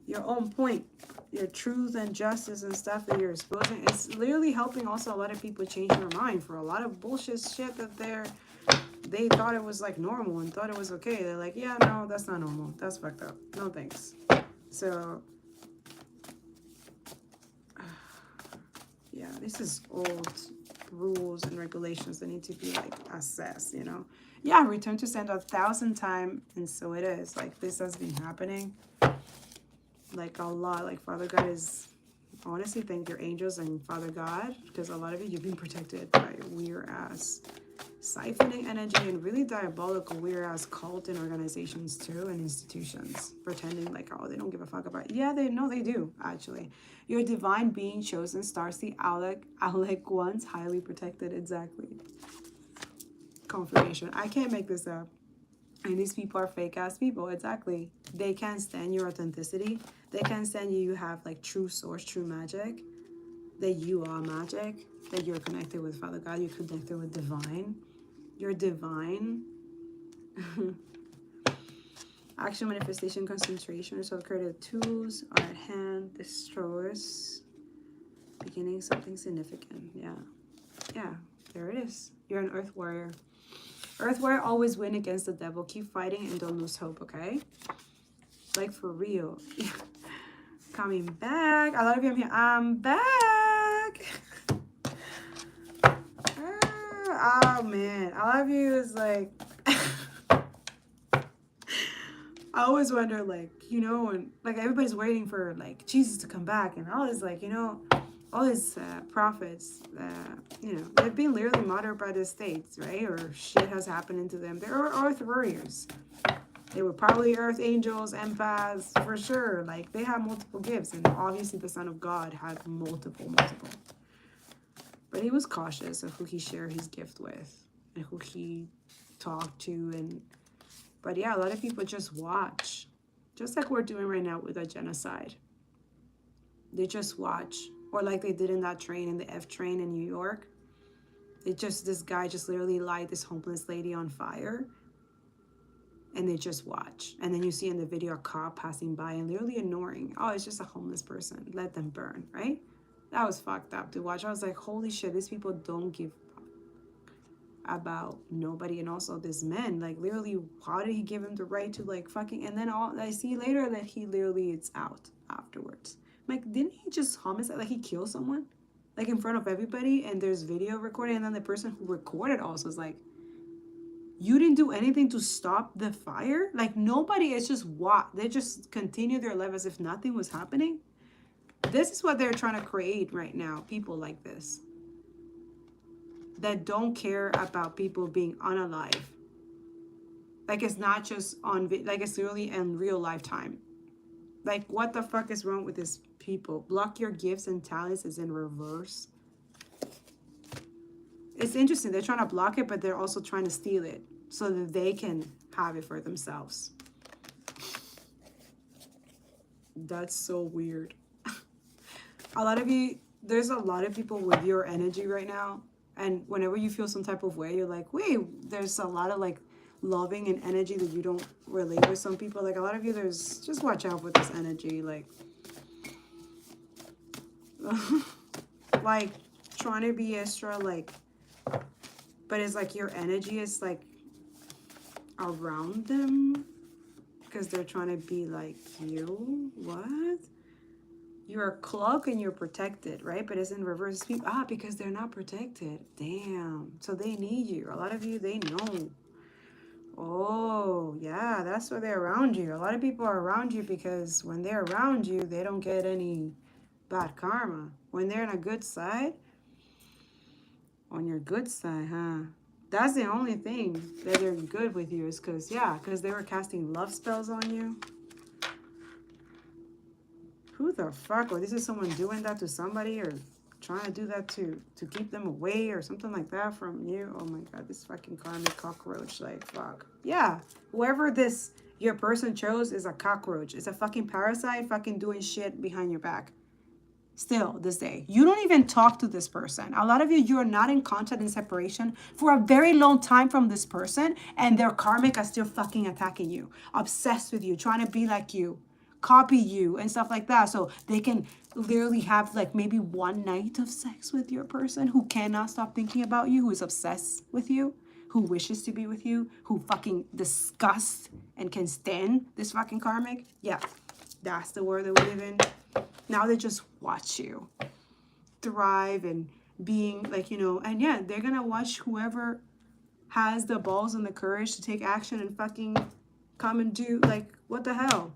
your own point, your truth and justice and stuff that you're exposing, it's literally helping also a lot of people change their mind for a lot of bullshit shit that they thought it was like normal and thought it was okay. They're like, yeah, no, that's not normal, that's fucked up, no thanks. So yeah, this is old rules and regulations that need to be like assessed, you know. Yeah, return to sender 1,000 times, and so it is. Like, this has been happening like a lot. Like, Father God is, I honestly thank your angels and Father God, because a lot of you, you've been protected by weird ass siphoning energy and really diabolical weird ass cult and organizations too, and institutions pretending like, oh, they don't give a fuck about it. Yeah, they know they do actually. Your divine being chosen stars, the Alec ones, highly protected. Exactly. Confirmation. I can't make this up. And these people are fake ass people. Exactly. They can't stand your authenticity. They can't stand you have like true source, true magic. That you are magic. That you're connected with Father God. You're connected with divine. You're divine. Action, manifestation, concentration. So creative tools are at hand. Destroyers. Beginning something significant. Yeah. Yeah. There it is. You're an earth warrior. Earth warrior always win against the devil. Keep fighting and don't lose hope, okay? Like, for real. Coming back. A lot of you, I'm here. I'm back. Oh, man. A lot of you is like... I always wonder, like, you know, and like everybody's waiting for like Jesus to come back and all this, like, you know, all these prophets, you know, they've been literally martyred by the states, right? Or shit has happened to them. They're earth warriors. They were probably earth angels, empaths, for sure. Like, they have multiple gifts, and obviously the Son of God had multiple. But he was cautious of who he shared his gift with and who he talked to, and but yeah, a lot of people just watch. Just like we're doing right now with a genocide. They just watch. Or like they did in that train, in the F train in New York. This guy just literally light this homeless lady on fire. And they just watch. And then you see in the video a cop passing by and literally ignoring. Oh, it's just a homeless person. Let them burn, right? That was fucked up to watch. I was like, holy shit, these people don't give about nobody. And also this man, like, literally, how did he give him the right to like fucking, and then all I see later that he literally is out afterwards. Like, didn't he just homicide, like he killed someone like in front of everybody, and there's video recording, and then the person who recorded also is like, you didn't do anything to stop the fire? Like, nobody, is just what they just continue their life as if nothing was happening. This is what they're trying to create right now, people like this that don't care about people being unalive. Like, it's not just on, like, it's really in real lifetime. Like, what the fuck is wrong with these people? Block your gifts and talents is in reverse. It's interesting. They're trying to block it, but they're also trying to steal it so that they can have it for themselves. That's so weird. A lot of you, there's a lot of people with your energy right now. And whenever you feel some type of way, you're like, wait, there's a lot of like loving and energy that you don't relate with some people. Like, a lot of you, there's, just watch out with this energy. Like, like trying to be extra, like, but it's like your energy is like around them because they're trying to be like you. What? You're a cloak and you're protected, right? But it's in reverse. Because they're not protected. Damn. So they need you. A lot of you, they know. Oh, yeah, that's why they're around you. A lot of people are around you because when they're around you, they don't get any bad karma. When they're on a good side, On your good side, huh? That's the only thing that they're good with you is because, yeah, because they were casting love spells on you. Who the fuck? Or this is someone doing that to somebody or trying to do that to keep them away or something like that from you. Oh my god, this fucking karmic cockroach. Like, fuck. Yeah, whoever this your person chose is a cockroach. It's a fucking parasite fucking doing shit behind your back. Still this day, you don't even talk to this person. A lot of you are not in contact and separation for a very long time from this person, and their karmic are still fucking attacking you, obsessed with you, trying to be like you, copy you and stuff like that, so they can literally have like maybe one night of sex with your person who cannot stop thinking about you, who is obsessed with you, who wishes to be with you, who fucking disgusts and can stand this fucking karmic. Yeah, that's the world that we live in. Now they just watch you thrive and being like, you know, and yeah, they're gonna watch whoever has the balls and the courage to take action and fucking come and do, like, what the hell?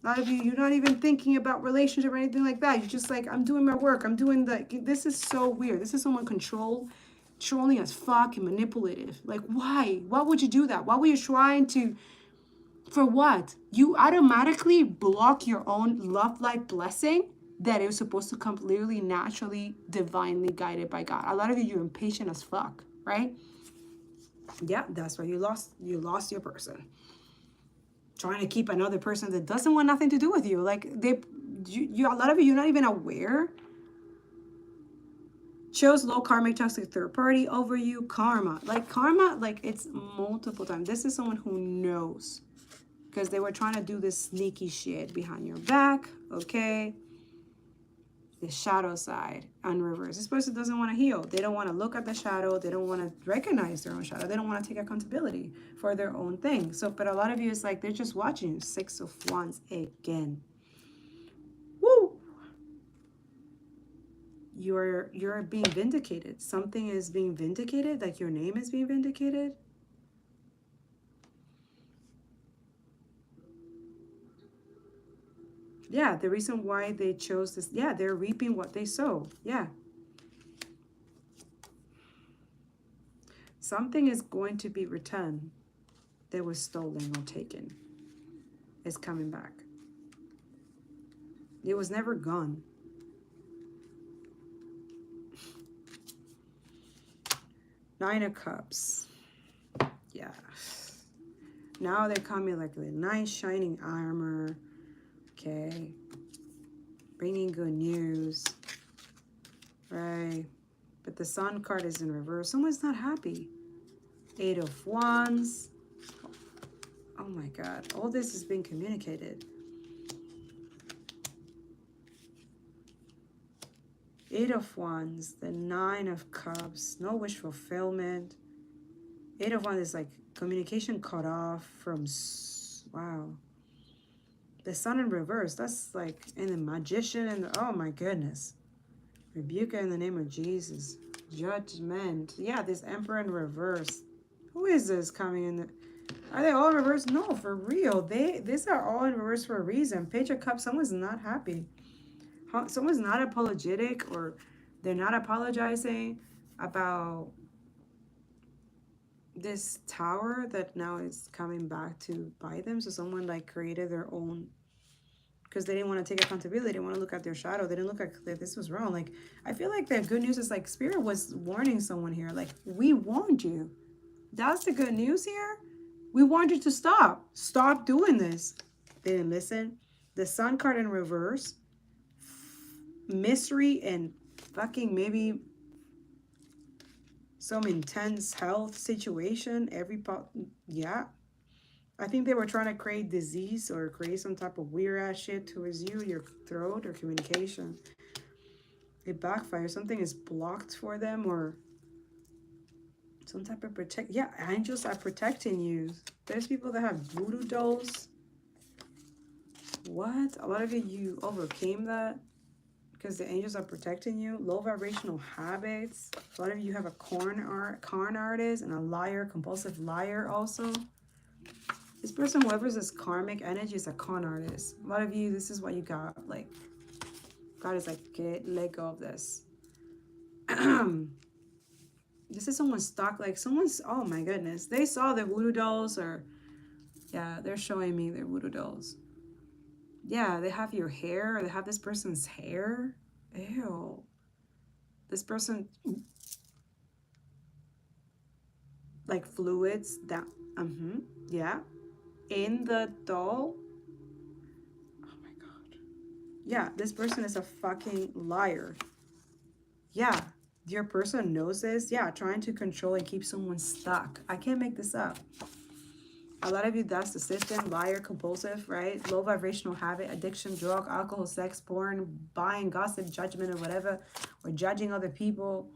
A lot of you, you're not even thinking about relationship or anything like that. You're just like, I'm doing my work. I'm doing this is so weird. This is someone controlling as fuck and manipulative. Like, why? Why would you do that? Why were you trying to, for what? You automatically block your own love life blessing that it was supposed to come clearly, naturally, divinely guided by God. A lot of you, you're impatient as fuck, right? Yeah, that's why you lost your person. Trying to keep another person that doesn't want nothing to do with you. Like, a lot of you, you're not even aware. Chose low karmic toxic third party over you. Karma, like it's multiple times. This is someone who knows, because they were trying to do this sneaky shit behind your back, okay? The shadow side, unreversed. This person doesn't want to heal. They don't want to look at the shadow. They don't want to recognize their own shadow. They don't want to take accountability for their own thing. So, but a lot of you, it's like they're just watching you. 6 of Wands again. Woo! You're being vindicated. Something is being vindicated, like your name is being vindicated. Yeah, the reason why they chose this, yeah, they're reaping what they sow. Yeah. Something is going to be returned that was stolen or taken. It's coming back. It was never gone. Nine of Cups. Yeah. Now they're coming like with nice shining armor. Okay. Bringing good news. Right. But the Sun card is in reverse. Someone's not happy. 8 of Wands. Oh my God. All this is being communicated. 8 of Wands. The 9 of Cups. No wish fulfillment. 8 of Wands is like communication cut off from... Wow. The Sun in reverse. That's like in the Magician and the... Oh my goodness. Rebuke in the name of Jesus. Judgment. Yeah, this Emperor in reverse. Who is this coming in? Are they all in reverse? No, for real. These are all in reverse for a reason. Page of Cups. Someone's not happy. Someone's not apologetic, or they're not apologizing about this tower that now is coming back to bite them. So someone like created their own, because they didn't want to take accountability. They didn't want to look at their shadow. They didn't look at that this was wrong. Like, I feel like the good news is like Spirit was warning someone here. Like, we warned you. That's the good news here. We warned you to stop. Stop doing this. They didn't listen. The Sun card in reverse. Mystery and fucking maybe some intense health situation. Yeah. I think they were trying to create disease or create some type of weird ass shit towards you, your throat, or communication. It backfires. Something is blocked for them, or some type of yeah, angels are protecting you. There's people that have voodoo dolls. What? A lot of you overcame that because the angels are protecting you. Low vibrational habits. A lot of you have a con artist and a liar, compulsive liar also. This person, whoever's this karmic energy, is a con artist. A lot of you, this is what you got. Like, God is like, let go of this. This is someone's stock, like someone's, oh my goodness. They saw the voodoo dolls, or, yeah, they're showing me their voodoo dolls. Yeah, they have your hair, or they have this person's hair. Ew. This person, like fluids that, yeah, in the doll. Oh my God. Yeah, this person is a fucking liar. Yeah, your person knows this. Yeah, trying to control and keep someone stuck. I can't make this up. A lot of you, that's the system. Liar, compulsive, right? Low vibrational habit, addiction, drug, alcohol, sex, porn, buying, gossip, judgment, or whatever. Or judging other people.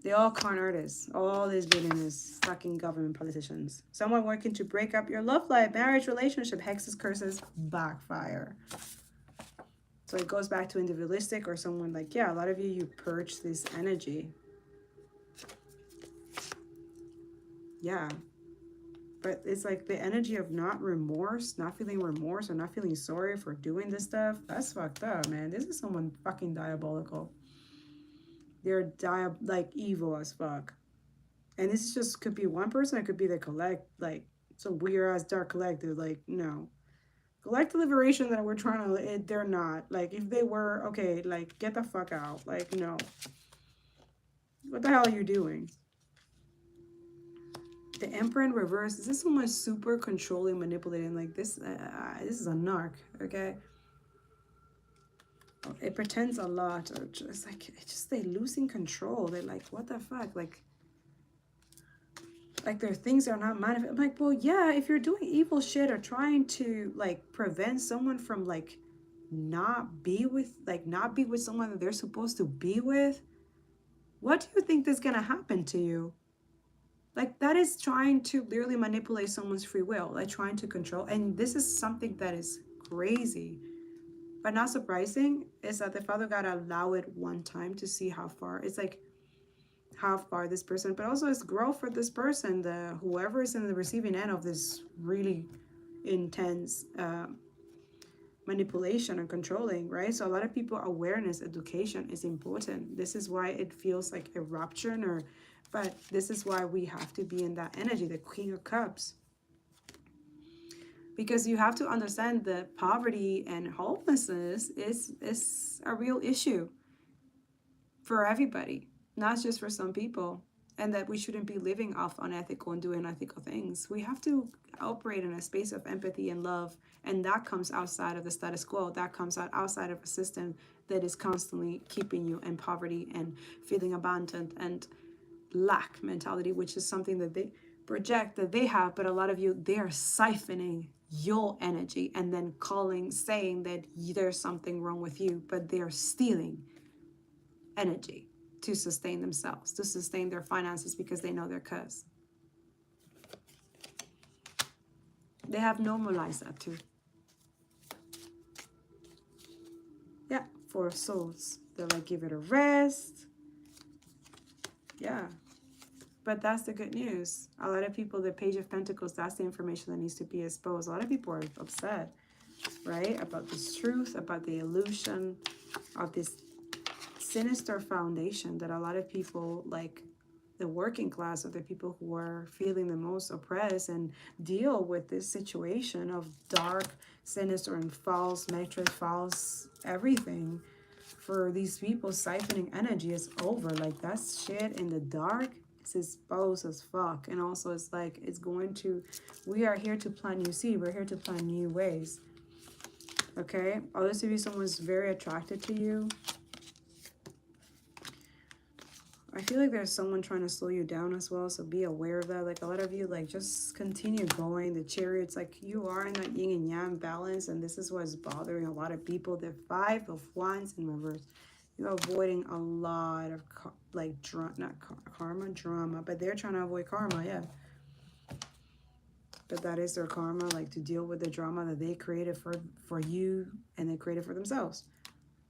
They all con artists. All these billionaires, fucking government politicians. Someone working to break up your love life, marriage, relationship, hexes, curses, backfire. So it goes back to individualistic, or someone like, yeah, a lot of you, you purge this energy. Yeah. But it's like the energy of not remorse, not feeling remorse, or not feeling sorry for doing this stuff. That's fucked up, man. This is someone fucking diabolical. They're like evil as fuck. And this is just, could be one person, it could be the like some weird ass dark collective. Like, no. Collective liberation that we're trying to, they're not. Like, if they were, okay, like, get the fuck out. Like, no. What the hell are you doing? The Emperor in reverse. This is someone super controlling, manipulating. Like, this is a narc, okay? It pretends a lot. It's like, it's just they losing control. They're like, what the fuck? Like their things are not manifest. I'm like, well, yeah, if you're doing evil shit or trying to like prevent someone from like not be with someone that they're supposed to be with, what do you think is gonna happen to you? Like, that is trying to literally manipulate someone's free will, like trying to control. And this is something that is crazy. But not surprising is that the Father God allowed it one time to see how far. It's like how far this person, but also it's growth for this person, the whoever is in the receiving end of this really intense manipulation and controlling, right? So a lot of people, awareness, education is important. This is why it feels like a rupture, but this is why we have to be in that energy, the Queen of Cups. Because you have to understand that poverty and homelessness is a real issue for everybody, not just for some people. And that we shouldn't be living off unethical and doing unethical things. We have to operate in a space of empathy and love. And that comes outside of the status quo. That comes outside of a system that is constantly keeping you in poverty and feeling abandoned and lack mentality, which is something that they project that they have. But a lot of you, they are siphoning your energy and then saying that there's something wrong with you, but they're stealing energy to sustain themselves, to sustain their finances, because they know they're cursed. They have normalized that too. Yeah, 4 of Swords. They're like, give it a rest. Yeah. But that's the good news. A lot of people, the Page of Pentacles, that's the information that needs to be exposed. A lot of people are upset, right? About this truth, about the illusion of this sinister foundation that a lot of people, like the working class, or the people who are feeling the most oppressed and deal with this situation of dark, sinister, and false metric, false everything. For these people, siphoning energy is over. Like, that shit in the dark is exposed as fuck. And also, it's like, we are here to plant new seed. We're here to plant new ways. Okay? Others of you, someone's very attracted to you. I feel like there's someone trying to slow you down as well, so be aware of that. Like, a lot of you, like, just continue going. The Chariot's like, you are in that yin and yang balance, and this is what's bothering a lot of people. The 5 of Wands in reverse. You're avoiding a lot of, drama, but they're trying to avoid karma, yeah. But that is their karma, like, to deal with the drama that they created for you, and they created for themselves.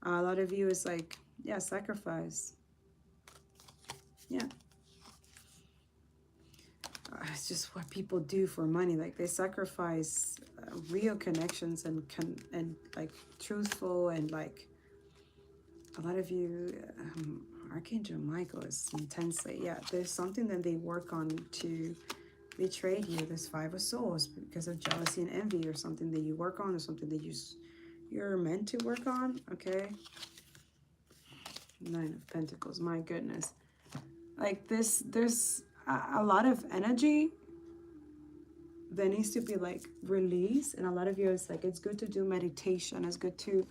A lot of you is like, yeah, sacrifice. Yeah. It's just what people do for money. Like, they sacrifice real connections and like truthful, and like a lot of you Archangel Michael is intensely, yeah, there's something that they work on to betray you. There's Five of Swords because of jealousy and envy, or something that you work on, or something that you're meant to work on, okay? Nine of Pentacles, my goodness. Like this, there's a lot of energy that needs to be like released, and a lot of you, it's like, it's good to do meditation. It's good to,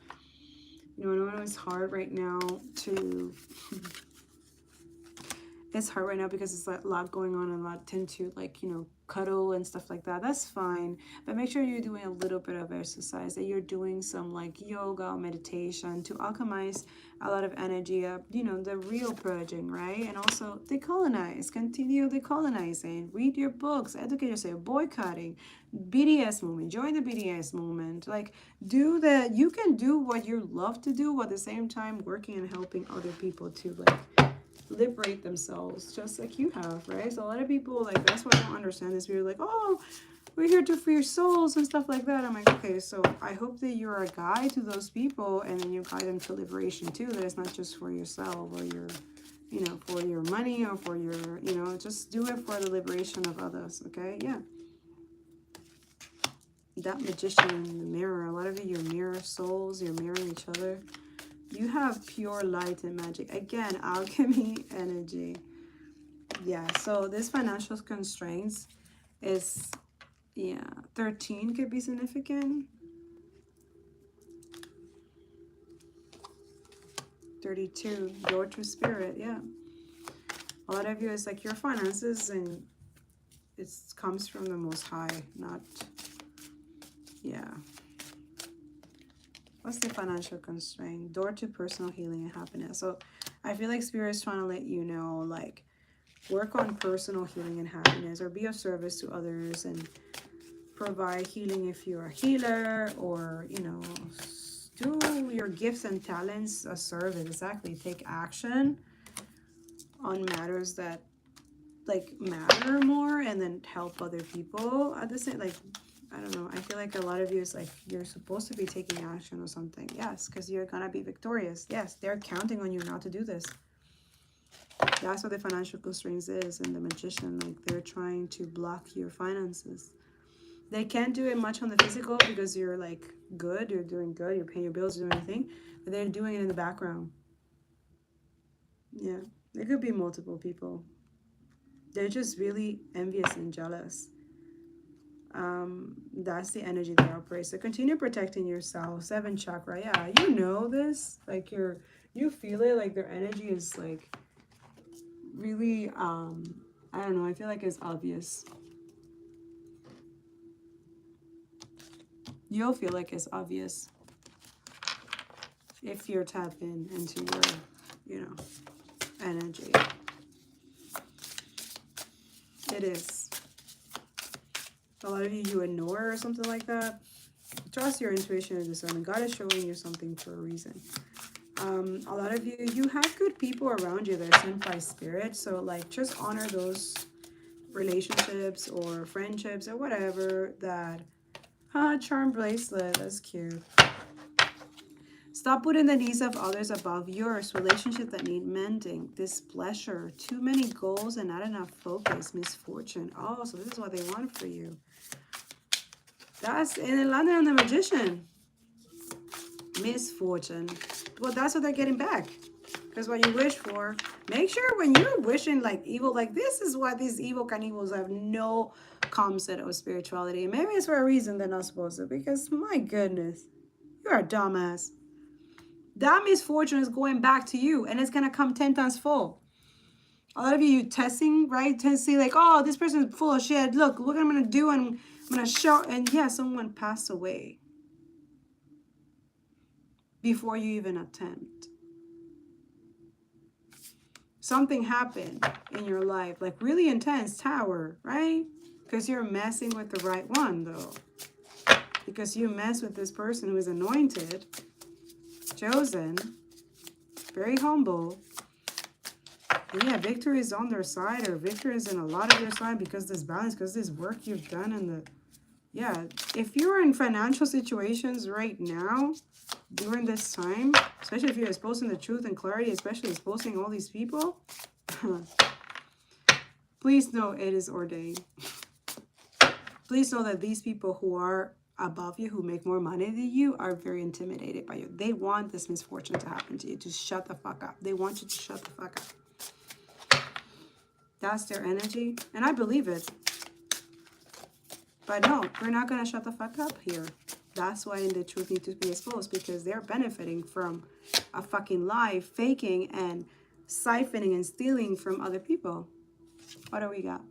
you know, I know it's hard right now to it's hard right now because it's a lot going on, and a lot tend to, like, you know, cuddle and stuff like that. That's fine, but make sure you're doing a little bit of exercise, that you're doing some like yoga or meditation to alchemize a lot of energy up, you know, the real purging, right? And also decolonize, continue decolonizing, read your books, educate yourself, boycotting, BDS movement, join the BDS movement, like do that. You can do what you love to do, while at the same time working and helping other people to like liberate themselves, just like you have, right? So a lot of people, like, that's why I don't understand this. We're like, oh, we're here to free your souls and stuff like that. I'm like, okay, so I hope that you're a guide to those people, and then you guide them to liberation too, that it's not just for yourself or your, you know, for your money or for your, you know, just do it for the liberation of others, okay? Yeah. That Magician in the mirror, a lot of you, you're mirror souls, you're mirroring each other. You have pure light and magic. Again, alchemy energy. Yeah, so this financial constraints is, yeah, 13 could be significant. 32, door to spirit, yeah. A lot of you, it's like your finances, and it comes from the Most High, not, yeah. What's the financial constraint? Door to personal healing and happiness. So I feel like Spirit is trying to let you know, like, work on personal healing and happiness, or be of service to others and provide healing if you're a healer, or, you know, do your gifts and talents a service. Exactly. Take action on matters that, like, matter more, and then help other people at the same, like, I don't know. I feel like a lot of you is like, you're supposed to be taking action or something. Yes, because you're going to be victorious. Yes, they're counting on you not to do this. That's what the financial constraints is. And the Magician, like, they're trying to block your finances. They can't do it much on the physical because you're like good. You're doing good. You're paying your bills, doing everything. But they're doing it in the background. Yeah, there could be multiple people. They're just really envious and jealous. That's the energy that operates. So continue protecting yourself. 7th chakra, yeah, you know this, like, you feel it, like their energy is like really, I don't know, I feel like it's obvious. You'll feel like it's obvious if you're tapping into your, you know, energy. It is. A lot of you ignore or something like that. Trust your intuition and discernment. God is showing you something for a reason. A lot of you have good people around you that are sent by spirit. So, like, just honor those relationships or friendships or whatever that... charm bracelet. That's cute. Stop putting the needs of others above yours. Relationships that need mending. Displeasure. Too many goals and not enough focus. Misfortune. Oh, so this is what they want for you. That's in the landing on the Magician. Misfortune. Well, that's what they're getting back. Because what you wish for. Make sure when you're wishing like evil, like this is what these evil Canibals have no concept of spirituality. Maybe it's for a reason they're not supposed to. Because my goodness, you're a dumbass. That misfortune is going back to you, and it's going to come 10 times full. A lot of you testing, right? To see like, oh, this person is full of shit. Look what I'm going to do, and I'm going to show. And yeah, someone passed away before you even attempt. Something happened in your life, like really intense, Tower, right? Because you're messing with the right one, though. Because you mess with this person who is anointed, chosen, very humble. And yeah, victory is on their side, or victory is in a lot of your side because this balance, because this work you've done in the... Yeah, if you're in financial situations right now during this time, especially if you're exposing the truth and clarity, especially exposing all these people, please know it is ordained. Please know that these people who are above you, who make more money than you, are very intimidated by you. They want this misfortune to happen to you, to shut the fuck up. They want you to shut the fuck up. That's their energy, and I believe it. But no, we're not going to shut the fuck up here. That's why the truth needs to be exposed, because they're benefiting from a fucking lie, faking and siphoning and stealing from other people. What do we got?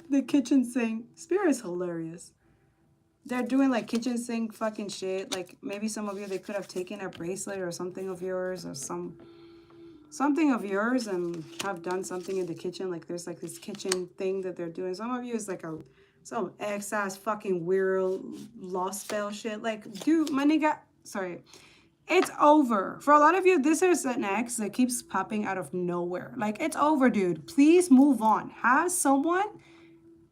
The kitchen sink. Spirit is hilarious. They're doing like kitchen sink fucking shit. Like maybe some of you, they could have taken a bracelet or something of yours or something of yours and have done something in the kitchen. Like there's like this kitchen thing that they're doing. Some of you is like some ex-ass fucking weird lost spell shit. Like, dude, my nigga, sorry. It's over. For a lot of you, this is an ex that keeps popping out of nowhere. Like, it's over, dude. Please move on. Have someone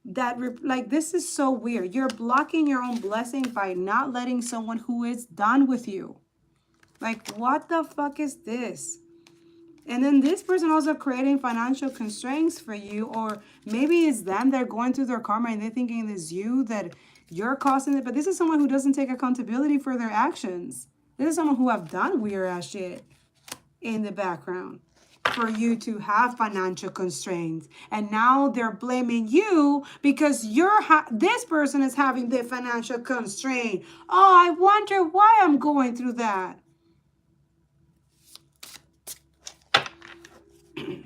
that, like, this is so weird. You're blocking your own blessing by not letting someone who is done with you. Like, what the fuck is this? And then this person also creating financial constraints for you, or maybe it's them, they're going through their karma and they're thinking it's you, that you're causing it. But this is someone who doesn't take accountability for their actions. This is someone who have done weird ass shit in the background for you to have financial constraints. And now they're blaming you because this person is having the financial constraint. Oh, I wonder why I'm going through that.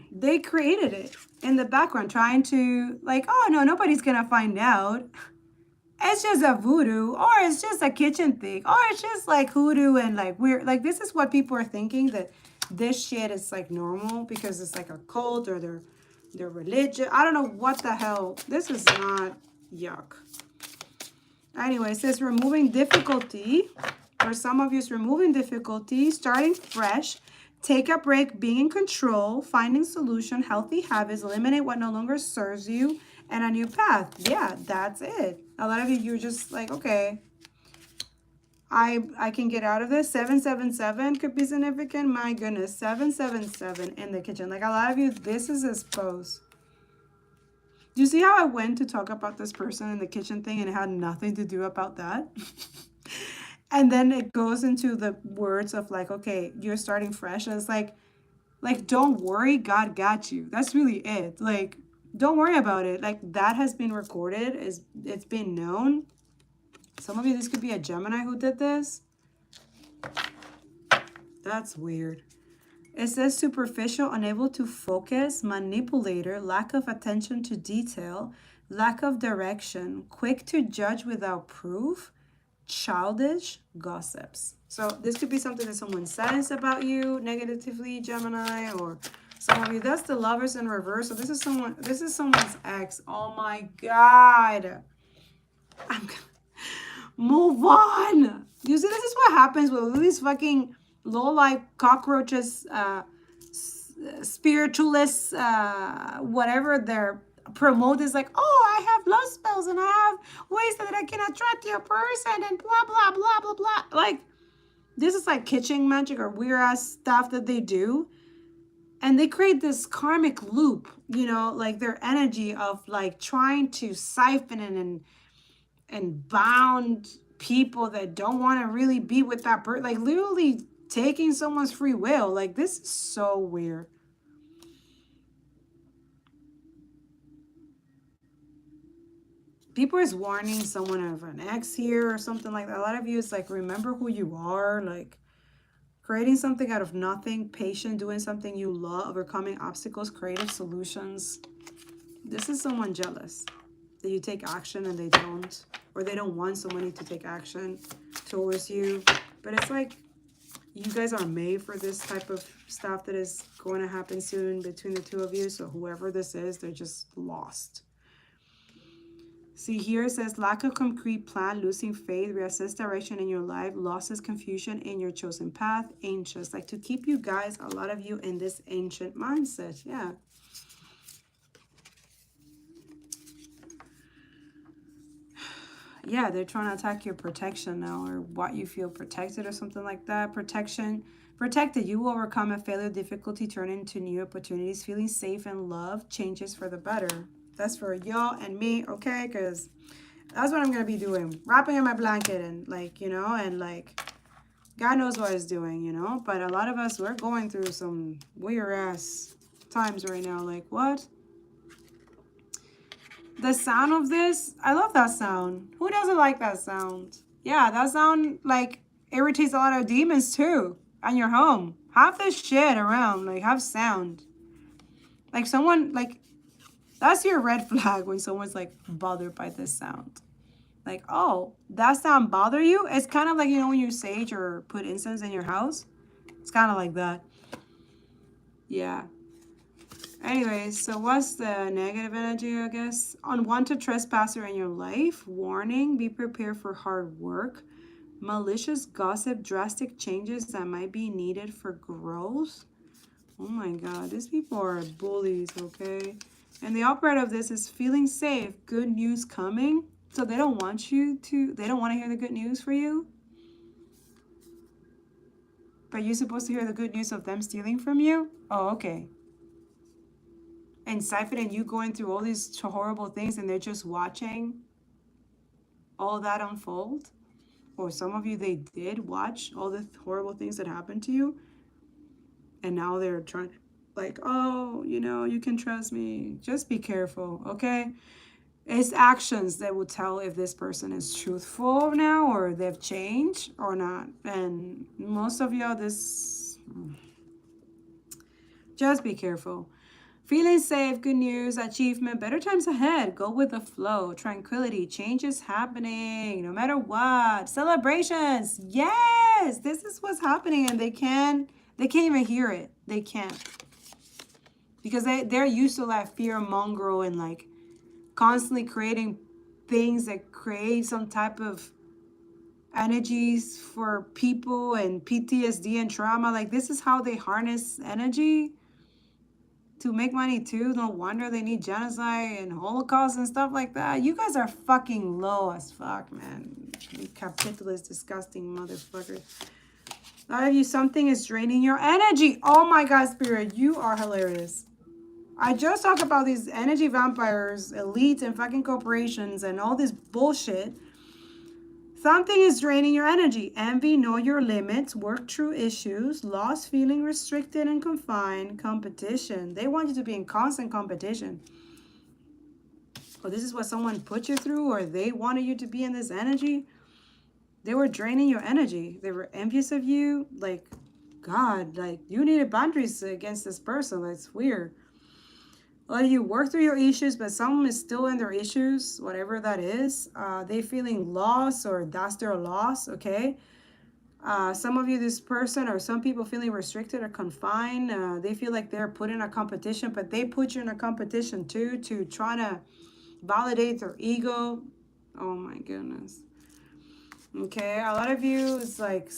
They created it in the background, trying to like, oh no, nobody's gonna find out. It's just a voodoo, or it's just a kitchen thing, or it's just like hoodoo and like weird. Like this is what people are thinking, that this shit is like normal because it's like a cult or their religion. I don't know what the hell. This is not yuck. Anyway, it says removing difficulty. For some of you, it's removing difficulty, starting fresh. Take a break, being in control, finding solution, healthy habits, eliminate what no longer serves you, and a new path. Yeah, that's it. A lot of you, you're just like, okay, I can get out of this. 777 could be significant. My goodness, 777 in the kitchen. Like a lot of you, this is exposed. Do you see how I went to talk about this person in the kitchen thing and it had nothing to do about that? And then it goes into the words of like, okay, you're starting fresh. And it's like, don't worry, God got you. That's really it. Like, don't worry about it. Like, that has been recorded. It's been known. Some of you, this could be a Gemini who did this. That's weird. It says superficial, unable to focus, manipulator, lack of attention to detail, lack of direction, quick to judge without proof, childish, gossips. So this could be something that someone says about you negatively, Gemini, or some of you. That's the Lovers in reverse. So this is someone's ex. Oh my God. I'm gonna move on. You see, this is what happens with these fucking low-life cockroaches, spiritualists, whatever they're promote is like, oh, I have love spells and I have ways that I can attract your person and blah, blah, blah, blah, blah. Like, this is like kitchen magic or weird ass stuff that they do. And they create this karmic loop, you know, like their energy of like trying to siphon and bound people that don't want to really be with that person. Like literally taking someone's free will. Like this is so weird. People is warning someone of an ex here or something like that. A lot of you is like, remember who you are. Like creating something out of nothing, patient, doing something you love, overcoming obstacles, creative solutions. This is someone jealous that you take action and they don't, or they don't want somebody to take action towards you. But it's like you guys are made for this type of stuff that is going to happen soon between the two of you. So whoever this is, they're just lost. See, here it says lack of concrete plan, losing faith, reassess direction in your life, losses, confusion in your chosen path, ancients. Like to keep you guys, a lot of you in this ancient mindset. Yeah. yeah, they're trying to attack your protection now, or what you feel protected or something like that. Protection. Protected. You will overcome a failure, difficulty, turn into new opportunities. Feeling safe and loved, changes for the better. That's for y'all and me, okay? Because that's what I'm going to be doing. Wrapping in my blanket and like, you know, and like, God knows what He's doing, you know? But a lot of us, we're going through some weird ass times right now. Like, what? The sound of this, I love that sound. Who doesn't like that sound? Yeah, that sound like irritates a lot of demons too. On your home. Have this shit around. Like, have sound. Like someone, like, that's your red flag when someone's like bothered by this sound. Like, oh, that sound bother you? It's kind of like, you know, when you sage or put incense in your house. It's kind of like that. Yeah. Anyways, so what's the negative energy, I guess? Unwanted trespasser in your life. Warning, be prepared for hard work. Malicious gossip, drastic changes that might be needed for growth. Oh my God, these people are bullies, okay? And the opposite of this is feeling safe, good news coming. So they don't want you to, they don't want to hear the good news for you. But you're supposed to hear the good news of them stealing from you? Oh, okay. And Siphon and you going through all these horrible things and they're just watching all that unfold. Or some of you, they did watch all the horrible things that happened to you. And now they're trying, like, oh, you know, you can trust me. Just be careful, okay? It's actions that will tell if this person is truthful now or they've changed or not. And most of y'all, just be careful. Feeling safe, good news, achievement, better times ahead. Go with the flow, tranquility, change is happening no matter what. Celebrations, yes, this is what's happening, and they can't even hear it. They can't, because they're used to that fear mongrel and like constantly creating things that create some type of energies for people and PTSD and trauma. Like, this is how they harness energy to make money too. No wonder they need genocide and Holocaust and stuff like that. You guys are fucking low as fuck, man. You capitalist, disgusting motherfuckers. A lot of you, something is draining your energy. Oh my God, Spirit, you are hilarious. I just talked about these energy vampires, elites, and fucking corporations and all this bullshit. Something is draining your energy. Envy, know your limits, work through issues, loss, feeling restricted and confined, competition. They want you to be in constant competition. Or this is what someone put you through, or they wanted you to be in this energy. They were draining your energy. They were envious of you. Like, God, like, you needed boundaries against this person. That's weird. A lot of you work through your issues, but someone is still in their issues, whatever that is. They feeling lost, or that's their loss, okay? Some of you, this person or some people feeling restricted or confined. They feel like they're put in a competition, but they put you in a competition too, to try to validate their ego. Oh my goodness. Okay, a lot of you is like,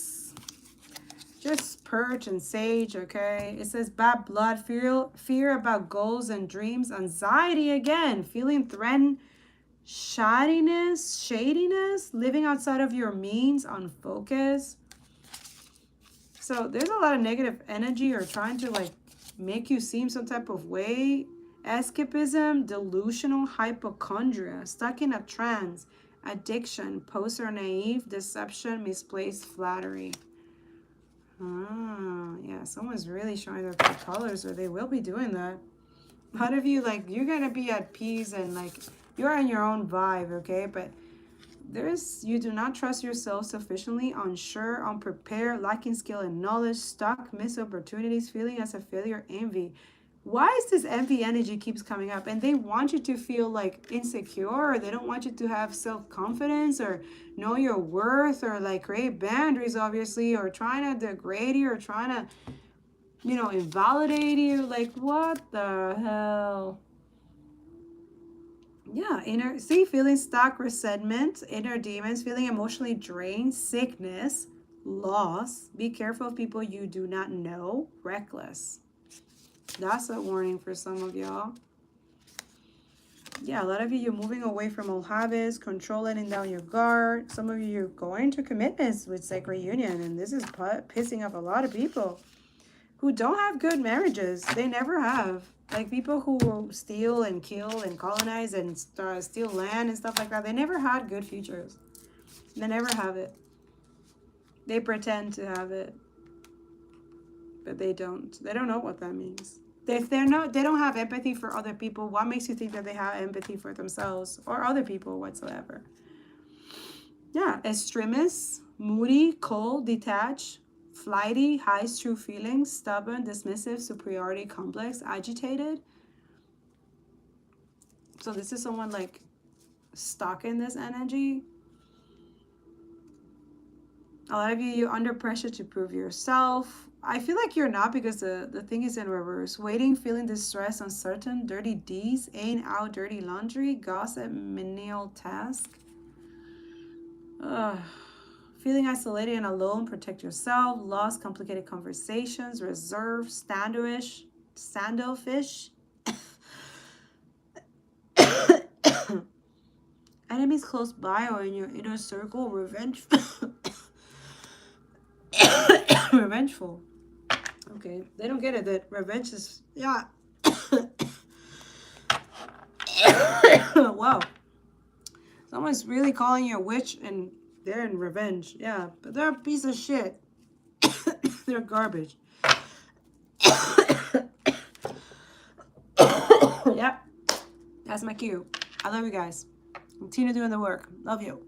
just purge and sage, okay? It says bad blood, fear about goals and dreams, anxiety again, feeling threatened, shadiness, living outside of your means, unfocused. So there's a lot of negative energy or trying to like make you seem some type of way. Escapism, delusional, hypochondria, stuck in a trance, addiction, poser, naive, deception, misplaced flattery. Yeah, someone's really showing their true colors, or they will be doing that. A lot of you, like, you're gonna be at peace and like you're in your own vibe, okay? But you do not trust yourself sufficiently, unsure, unprepared, lacking skill and knowledge, stuck, missed opportunities, feeling as a failure, envy. Why is this envy energy keeps coming up? And they want you to feel like insecure, or they don't want you to have self-confidence or know your worth, or like create boundaries, obviously, or trying to degrade you, or trying to, you know, invalidate you. Like, what the hell? Yeah, feeling stuck, resentment, inner demons, feeling emotionally drained, sickness, loss. Be careful of people you do not know, reckless. That's a warning for some of y'all. Yeah, a lot of you, you're moving away from old habits, control letting down your guard. Some of you, you're going to commitments with sacred union, and this is pissing off a lot of people who don't have good marriages. They never have. Like people who steal and kill and colonize and steal land and stuff like that, they never had good futures. They never have it. They pretend to have it, but they don't. They don't know what that means. If they don't have empathy for other people, what makes you think that they have empathy for themselves or other people whatsoever? Yeah, extremists, moody, cold, detached, flighty, hides true feelings, stubborn, dismissive, superiority complex, agitated. So this is someone like stuck in this energy. A lot of you, you're under pressure to prove yourself. I feel like you're not, because the thing is in reverse. Waiting, feeling distress, uncertain, dirty deeds, ain't out, dirty laundry, gossip, menial task. Feeling isolated and alone, protect yourself, lost, complicated conversations, reserved, standoffish. Enemies close by or in your inner circle, revengeful. Okay, they don't get it that revenge is, yeah. Wow. Someone's really calling you a witch and they're in revenge. Yeah, but they're a piece of shit. They're garbage. Yep. That's my cue. I love you guys. Continue doing the work. Love you.